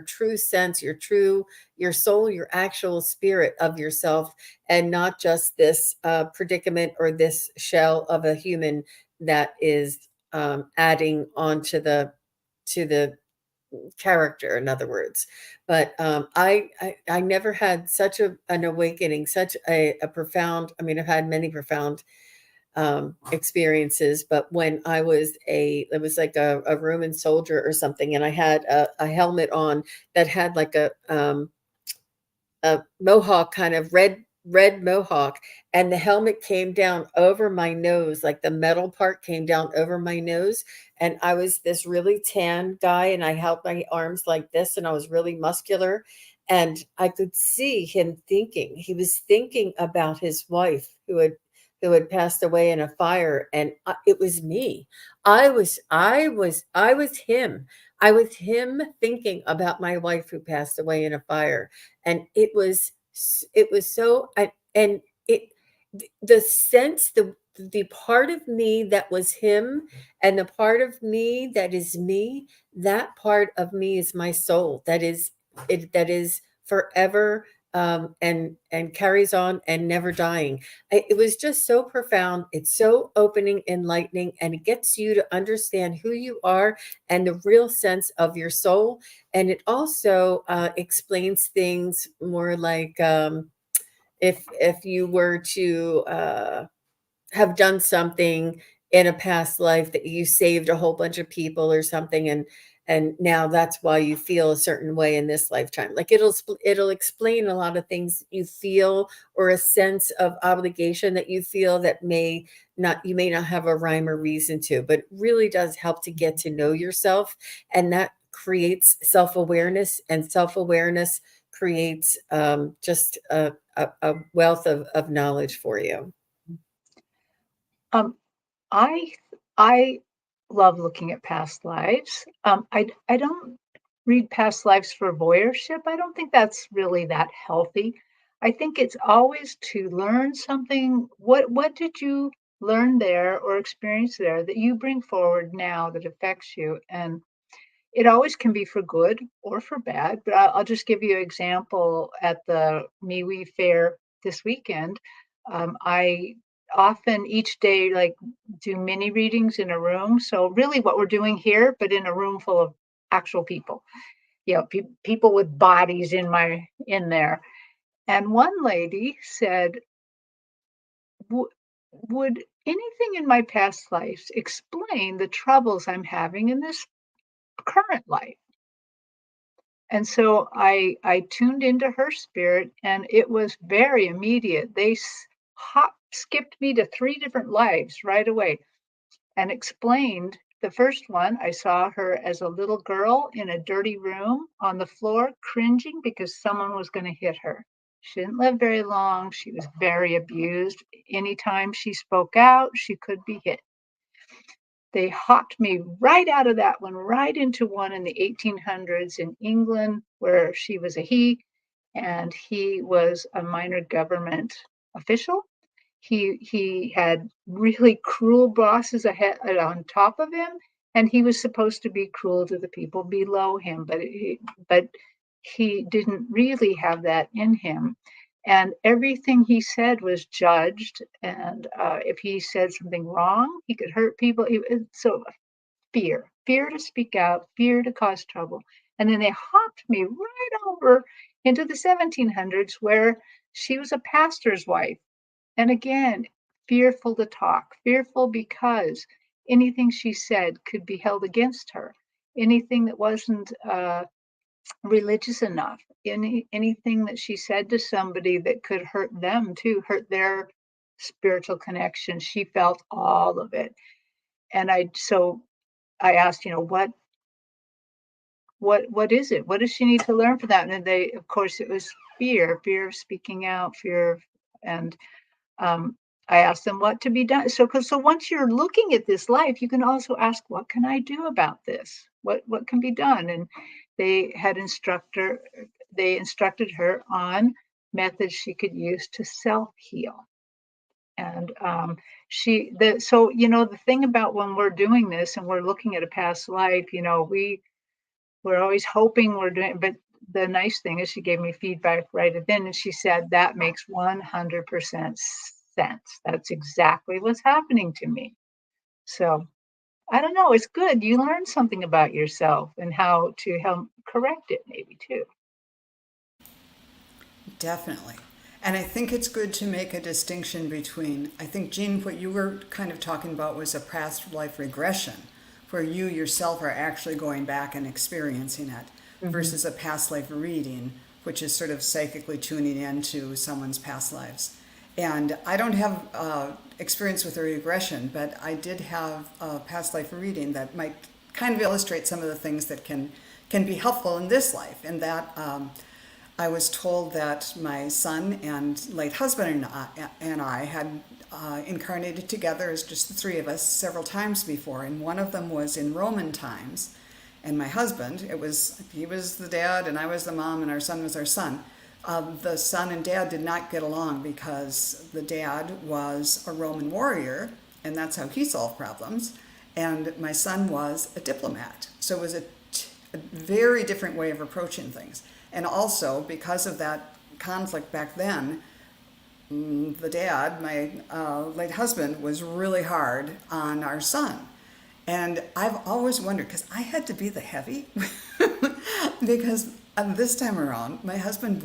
true sense, your soul, your actual spirit of yourself, and not just this predicament or this shell of a human that is adding on to the character, in other words. But I never had such an awakening, such a profound. I mean, I've had many profound experiences, but when it was like a Roman soldier or something, and I had a helmet on that had like a mohawk, kind of red mohawk, and the helmet came down over my nose, like the metal part came down over my nose, and I was this really tan guy, and I held my arms like this, and I was really muscular, and I could see him thinking. He was thinking about his wife who had passed away in a fire, and it was me. I was him. I was him thinking about my wife who passed away in a fire, and it was so and it the sense the part of me that was him and the part of me that is me, that part of me is my soul, that is forever, and carries on and never dying. It was just so profound. It's so opening, enlightening, and it gets you to understand who you are and the real sense of your soul. And it also explains things more like, if you were to have done something in a past life that you saved a whole bunch of people or something, and now that's why you feel a certain way in this lifetime. Like it'll explain a lot of things you feel, or a sense of obligation that you feel that may not, you may not have a rhyme or reason to, but it really does help to get to know yourself, and that creates self-awareness, and self-awareness creates just a wealth of knowledge for you. Um, I I love looking at past lives. I don't read past lives for voyeurship. I don't think that's really that healthy. I think it's always to learn something. What did you learn there or experience there that you bring forward now that affects you? And it always can be for good or for bad, but I'll just give you an example at the MeWe Fair this weekend. I often each day, like, do mini readings in a room. So really what we're doing here, but in a room full of actual people, people with bodies in there. And one lady said, Would anything in my past lives explain the troubles I'm having in this current life?" And so I tuned into her spirit, and it was very immediate. They skipped me to 3 different lives right away and explained the first one. I saw her as a little girl in a dirty room on the floor, cringing because someone was gonna hit her. She didn't live very long, she was very abused. Anytime she spoke out, she could be hit. They hopped me right out of that one, right into one in the 1800s in England, where she was a he, and he was a minor government official. He had really cruel bosses ahead on top of him, and he was supposed to be cruel to the people below him, but he didn't really have that in him. And everything he said was judged, and if he said something wrong, he could hurt people. So fear to speak out, fear to cause trouble. And then they hopped me right over into the 1700s, where she was a pastor's wife, and again, fearful to talk, fearful because anything she said could be held against her. Anything that wasn't religious enough, anything that she said to somebody that could hurt them too, hurt their spiritual connection. She felt all of it. And I asked, what is it? What does she need to learn for that? And then they, of course, it was fear of speaking out, and um, I asked them what to be done. So once you're looking at this life, you can also ask, what can I do about this? What can be done? And they had instructor they instructed her on methods she could use to self heal. And the thing about when we're doing this and we're looking at a past life, we're always hoping we're doing, but the nice thing is she gave me feedback right then, and she said that makes 100% sense. That's exactly what's happening to me. So I don't know. It's good. You learn something about yourself and how to help correct it, maybe too. Definitely. And I think it's good to make a distinction between, I think, Jean, what you were kind of talking about was a past life regression, where you yourself are actually going back and experiencing it, Mhm. versus a past life reading, which is sort of psychically tuning into someone's past lives. And I don't have experience with a regression, but I did have a past life reading that might kind of illustrate some of the things that can be helpful in this life. And that I was told that my son and late husband and I had incarnated together as just the three of us several times before, and one of them was in Roman times. And my husband, he was the dad, and I was the mom, and our son was our son. The son and dad did not get along because the dad was a Roman warrior, and that's how he solved problems. And my son was a diplomat, so it was a very different way of approaching things. And also, because of that conflict back then, the dad, my late husband, was really hard on our son. And I've always wondered, because I had to be the heavy, because this time around, my husband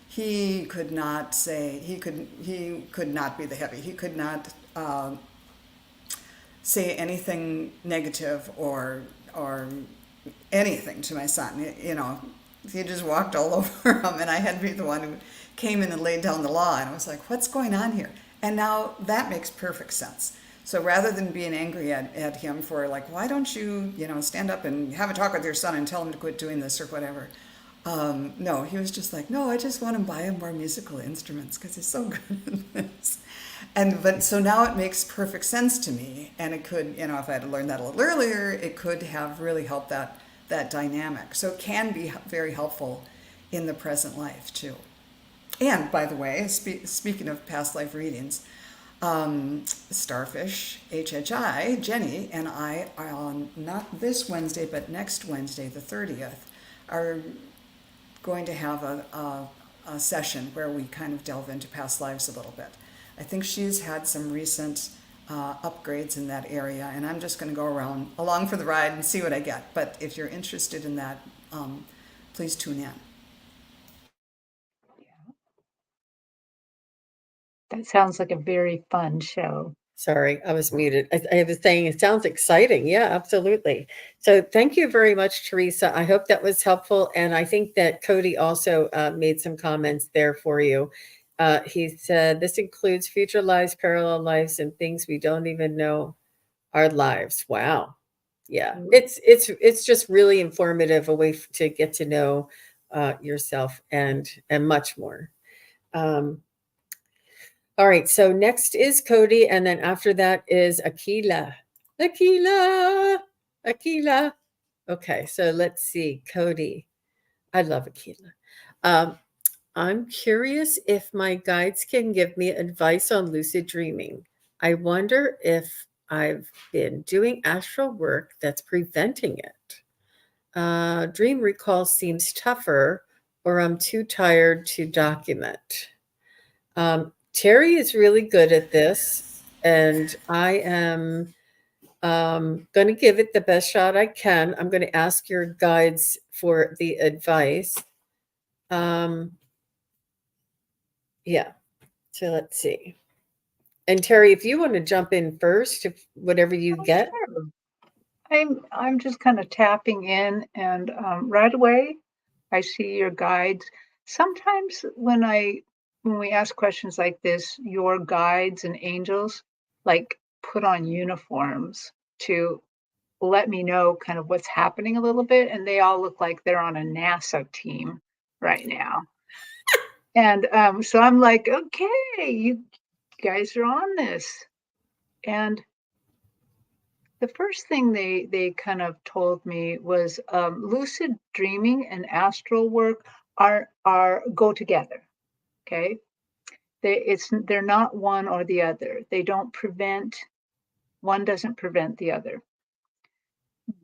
he could not say, he could not be the heavy. He could not say anything negative or anything to my son. You know, he just walked all over him, and I had to be the one who came in and laid down the law. And I was like, "What's going on here?" And now that makes perfect sense. So rather than being angry at him for like, "Why don't you, you know, stand up and have a talk with your son and tell him to quit doing this or whatever," no, he was just like, "No, I just want to buy him more musical instruments because he's so good at this." And but so now it makes perfect sense to me, and it could, you know, if I had learned that a little earlier, it could have really helped that dynamic. So it can be very helpful in the present life too. And by the way, speaking of past life readings, Starfish HHI, Jenny, and I are on not this Wednesday, but next Wednesday, the 30th, are going to have a session where we kind of delve into past lives a little bit. I think she's had some recent upgrades in that area, and I'm just going to go around along for the ride and see what I get. But if you're interested in that, please tune in. That sounds like a very fun show. Sorry, I was muted. I was saying it sounds exciting. Yeah, absolutely. So thank you very much, Teresa. I hope that was helpful. And I think that Cody also made some comments there for you. He said, this includes future lives, parallel lives, and things we don't even know our lives. Wow. Yeah, it's just really informative, a way to get to know yourself and much more. Um, all right, so next is Cody, and then after that is Akila. Akila, Akila. Okay, so let's see, Cody. I love Akila. Um, I'm curious if my guides can give me advice on lucid dreaming. I wonder if I've been doing astral work that's preventing it. Dream recall seems tougher, or I'm too tired to document. Terri is really good at this, and I am going to give it the best shot I can. I'm going to ask your guides for the advice. Um, yeah, so let's see. And Terri, if you want to jump in first, if whatever you Oh, get. sure. I'm just kind of tapping in, and right away, I see your guides. Sometimes when we ask questions like this, your guides and angels like put on uniforms to let me know kind of what's happening a little bit, and they all look like they're on a NASA team right now. And so I'm like, okay, you guys are on this. And the first thing they kind of told me was, lucid dreaming and astral work are go together, okay? They're not one or the other. They don't prevent one doesn't prevent the other.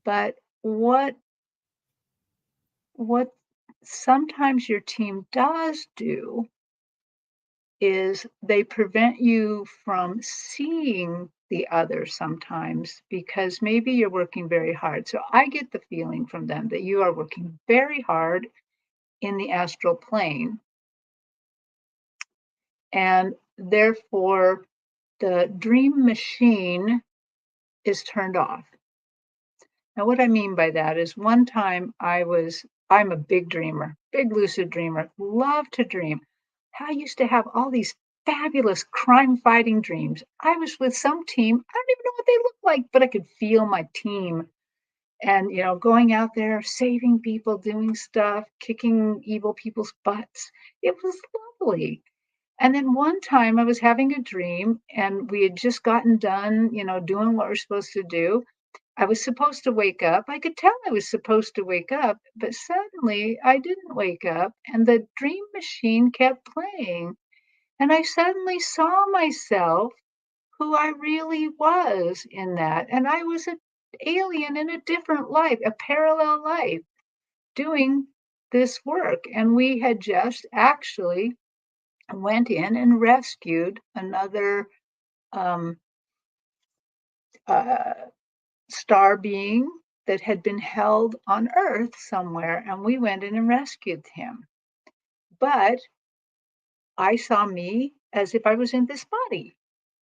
But what sometimes your team does do is they prevent you from seeing the other sometimes because maybe you're working very hard. So I get the feeling from them that you are working very hard in the astral plane, and therefore the dream machine is turned off. Now, what I mean by that is one time I'm a big dreamer, big lucid dreamer, love to dream. I used to have all these fabulous crime fighting dreams. I was with some team, I don't even know what they looked like, but I could feel my team and, going out there, saving people, doing stuff, kicking evil people's butts. It was lovely. And then one time I was having a dream and we had just gotten done, doing what we're supposed to do. I was supposed to wake up. I could tell I was supposed to wake up, but suddenly I didn't wake up and the dream machine kept playing. And I suddenly saw myself who I really was in that. And I was an alien in a different life, a parallel life, doing this work. And we had just actually went in and rescued another um, uh, star being that had been held on Earth somewhere, and we went in and rescued him. But I saw me as if I was in this body.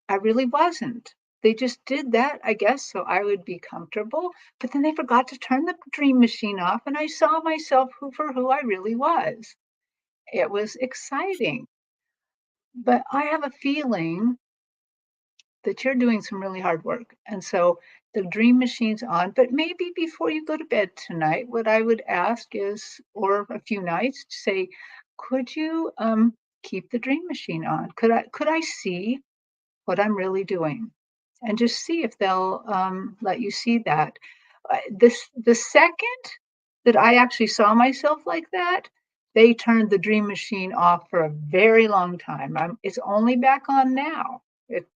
I really wasn't. they just did that, I guess, so I would be comfortable. But then they forgot to turn the dream machine off, and I saw myself for who I really was. It was exciting. But I have a feeling that you're doing some really hard work. And so the dream machine's on, but maybe before you go to bed tonight, what I would ask is, or a few nights, to say, could you keep the dream machine on? Could I see what I'm really doing? And just see if they'll let you see that. The second that I actually saw myself like that, they turned the dream machine off for a very long time. It's only back on now. It,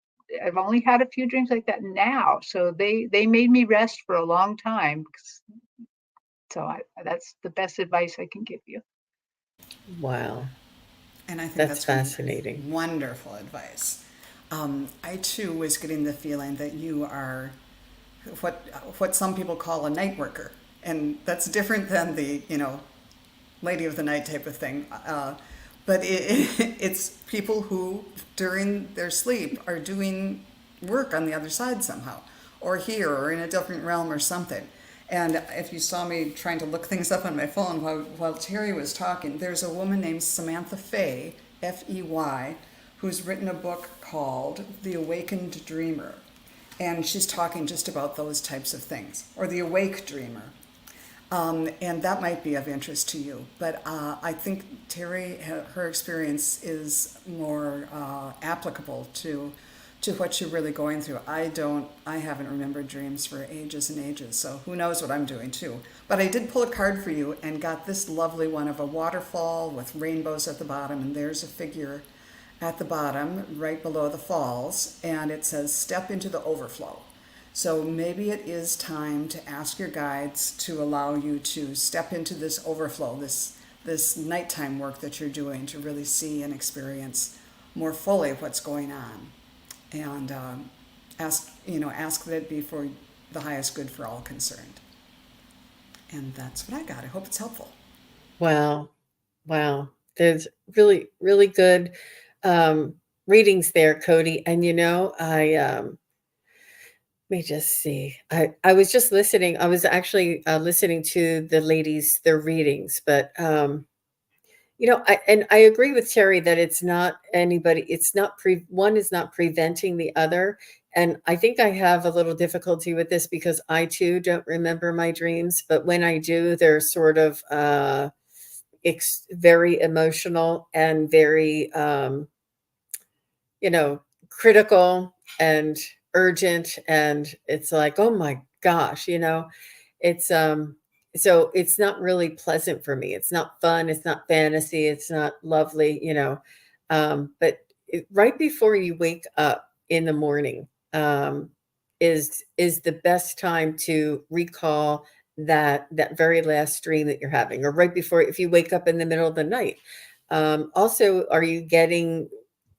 I've only had a few dreams like that now, so they made me rest for a long time. So that's the best advice I can give you. Wow, And I think that's that's fascinating. wonderful advice. I too was getting the feeling that you are what what some people call a night worker, and that's different than the lady of the night type of thing. But it's people who during their sleep are doing work on the other side somehow, or here, or in a different realm, or something. And if you saw me trying to look things up on my phone while Terri was talking, there's a woman named Samantha Fey, Fey, who's written a book called The Awakened Dreamer. And she's talking just about those types of things, or the awake dreamer. And that might be of interest to you. But I think Terri, her experience is more applicable to what you're really going through. I haven't remembered dreams for ages and ages, so who knows what I'm doing too. But I did pull a card for you and got this lovely one of a waterfall with rainbows at the bottom, and there's a figure at the bottom, right below the falls, and it says, "Step into the overflow." So maybe it is time to ask your guides to allow you to step into this overflow, this nighttime work that you're doing, to really see and experience more fully what's going on, and ask that it be for the highest good for all concerned. And that's what I got. I hope it's helpful. Wow. Wow. There's really, really good um, readings there, Cody. And let me just see. I was just listening. I was actually listening to the ladies, their readings, but I agree with Terry that it's not anybody. It's not one is not preventing the other. And I think I have a little difficulty with this because I too don't remember my dreams, but when I do, they're sort of very emotional and very critical and urgent, and it's like, oh my gosh, it's so it's not really pleasant for me. It's not fun, it's not fantasy, it's not lovely, but right before you wake up in the morning, is the best time to recall that very last dream that you're having, or right before, if you wake up in the middle of the night. Also, are you getting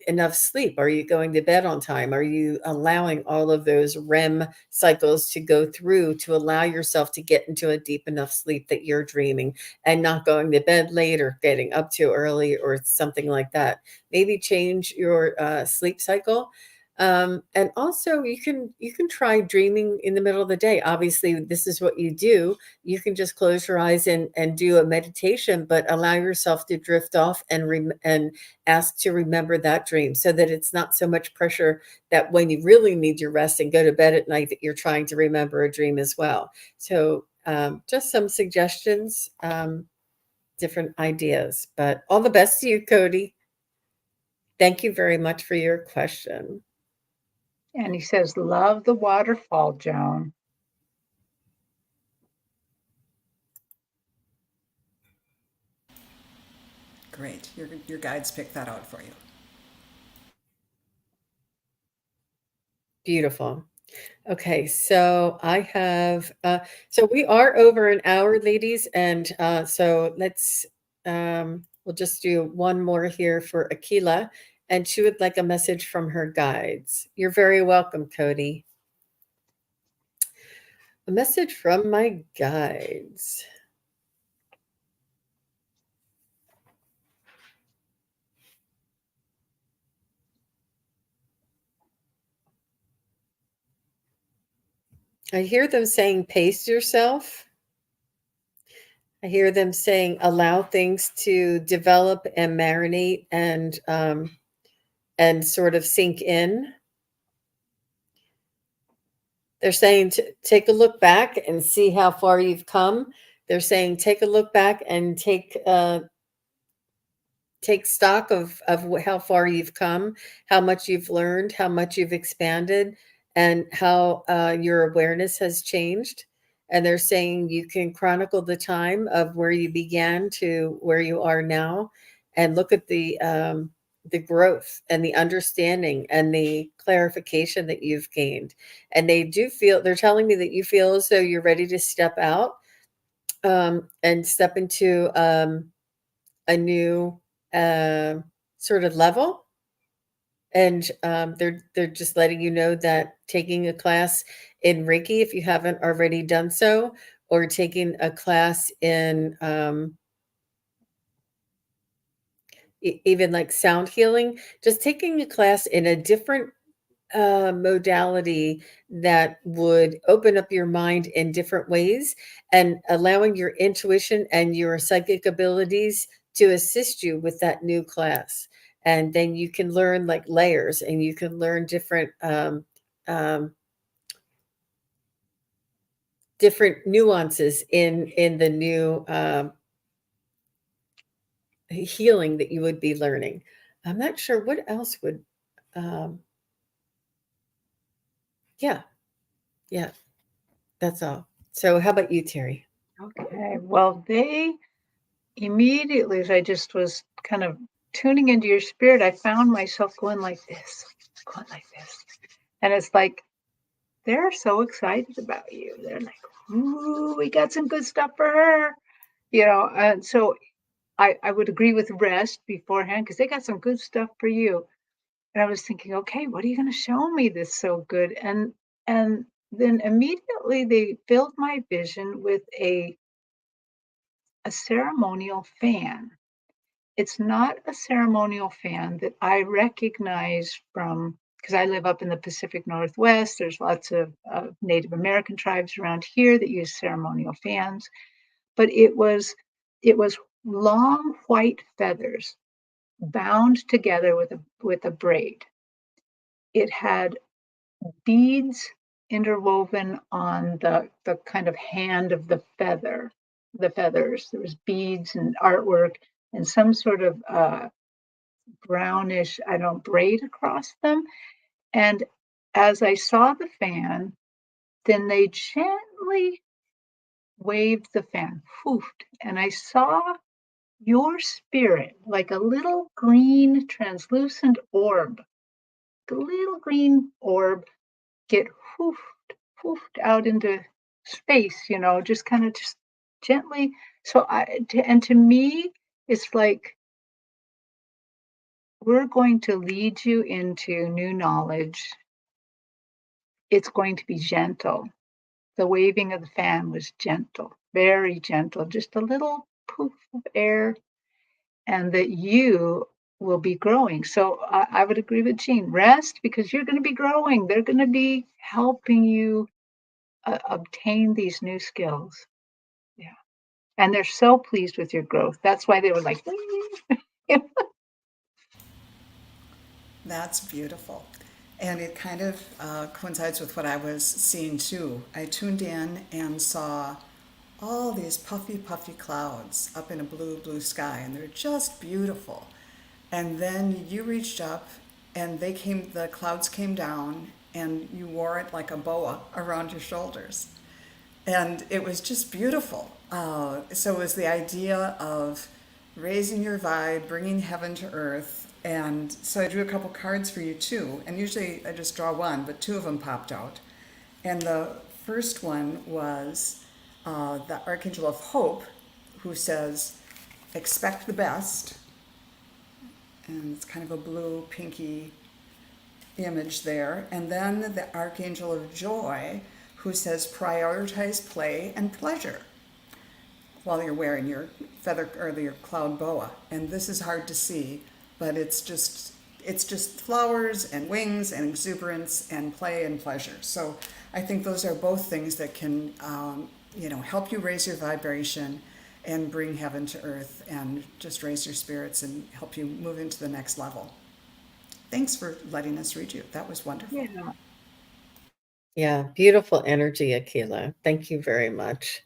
enough sleep? Are you going to bed on time? Are you allowing all of those REM cycles to go through to allow yourself to get into a deep enough sleep that you're dreaming and not going to bed late or getting up too early or something like that? Maybe change your sleep cycle. And also, you can try dreaming in the middle of the day. Obviously, this is what you do. You can just close your eyes and do a meditation, but allow yourself to drift off and ask to remember that dream, so that it's not so much pressure that when you really need your rest and go to bed at night, that you're trying to remember a dream as well. So just some suggestions, different ideas, but all the best to you, Cody. Thank you very much for your question. And he says, love the waterfall, Joan. Great. Your guides picked that out for you. Beautiful. Okay, so I have so we are over an hour, ladies, and so we'll just do one more here for Akila, and she would like a message from her guides. You're very welcome, Cody. A message from my guides. I hear them saying, pace yourself. I hear them saying, allow things to develop and marinate and sort of sink in. They're saying to take a look back and see how far you've come. They're saying take a look back and take stock of how far you've come, how much you've learned, how much you've expanded, and how your awareness has changed. And they're saying you can chronicle the time of where you began to where you are now, and look at the growth and the understanding and the clarification that you've gained. And they do feel they're telling me that you feel as though you're ready to step out and step into a new uh, sort of level, and they're just letting you know that taking a class in Reiki, if you haven't already done so, or taking a class in even like sound healing, just taking a class in a different modality that would open up your mind in different ways and allowing your intuition and your psychic abilities to assist you with that new class. And then you can learn like layers, and you can learn um, different nuances in the new healing that you would be learning. I'm not sure what else would. Um, yeah, yeah, that's all. So, how about you, Terry? Okay. Well, they immediately, as I just was kind of tuning into your spirit, I found myself going like this, going like this. And it's like, they're so excited about you. They're like, ooh, we got some good stuff for her. And so I would agree with rest beforehand because they got some good stuff for you. And I was thinking, okay, what are you going to show me that's so good? And then immediately they filled my vision with a ceremonial fan. It's not a ceremonial fan that I recognize from because I live up in the Pacific Northwest. There's lots of Native American tribes around here that use ceremonial fans, but it was long white feathers bound together with a braid. It had beads interwoven on the kind of hand of the feathers. There was beads and artwork and some sort of brownish, I don't braid across them. And as I saw the fan, then they gently waved the fan, poofed, and I saw your spirit like a little green translucent orb, the little green orb get hoofed out into space, just kind of just gently. So and to me, it's like we're going to lead you into new knowledge. It's going to be gentle. The waving of the fan was gentle, very gentle, just a little poof of air, and that you will be growing. So I would agree with Jean. Rest because you're going to be growing. They're going to be helping you obtain these new skills. Yeah. And they're so pleased with your growth. That's why they were like, That's beautiful. And it kind of coincides with what I was seeing too. I tuned in and saw all these puffy, puffy clouds up in a blue, blue sky, and they're just beautiful. And then you reached up, and the clouds came down, and you wore it like a boa around your shoulders. And it was just beautiful. So it was the idea of raising your vibe, bringing heaven to earth. And so I drew a couple cards for you too. And usually I just draw one, but two of them popped out. And the first one was the Archangel of Hope, who says, expect the best. And it's kind of a blue, pinky image there. And then the Archangel of Joy, who says, prioritize play and pleasure while you're wearing your feather or your cloud boa. And this is hard to see, but it's just flowers and wings and exuberance and play and pleasure. So I think those are both things that can, help you raise your vibration and bring heaven to earth and just raise your spirits and help you move into the next level. Thanks for letting us read you. That was wonderful. Yeah. Yeah, beautiful energy, Akila. Thank you very much.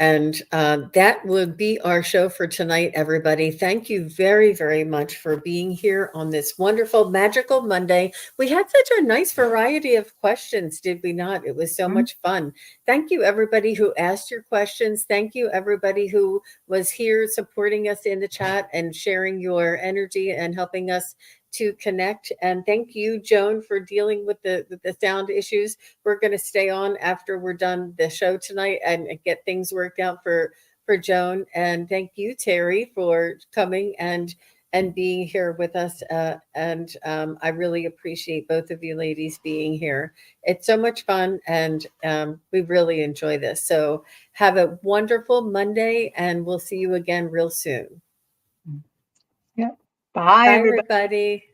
And that would be our show for tonight, everybody. Thank you very, very much for being here on this wonderful, magical Monday. We had such a nice variety of questions, did we not? It was so Mhm. much fun. Thank you, everybody who asked your questions. Thank you, everybody who was here supporting us in the chat and sharing your energy and helping us to connect. And thank you, Joan, for dealing with the sound issues. We're going to stay on after we're done the show tonight and get things worked out for Joan. And thank you, Terri, for coming and being here with us. And I really appreciate both of you ladies being here. It's so much fun, and we really enjoy this. So have a wonderful Monday, and we'll see you again real soon. Yeah. Bye, Bye, everybody. everybody.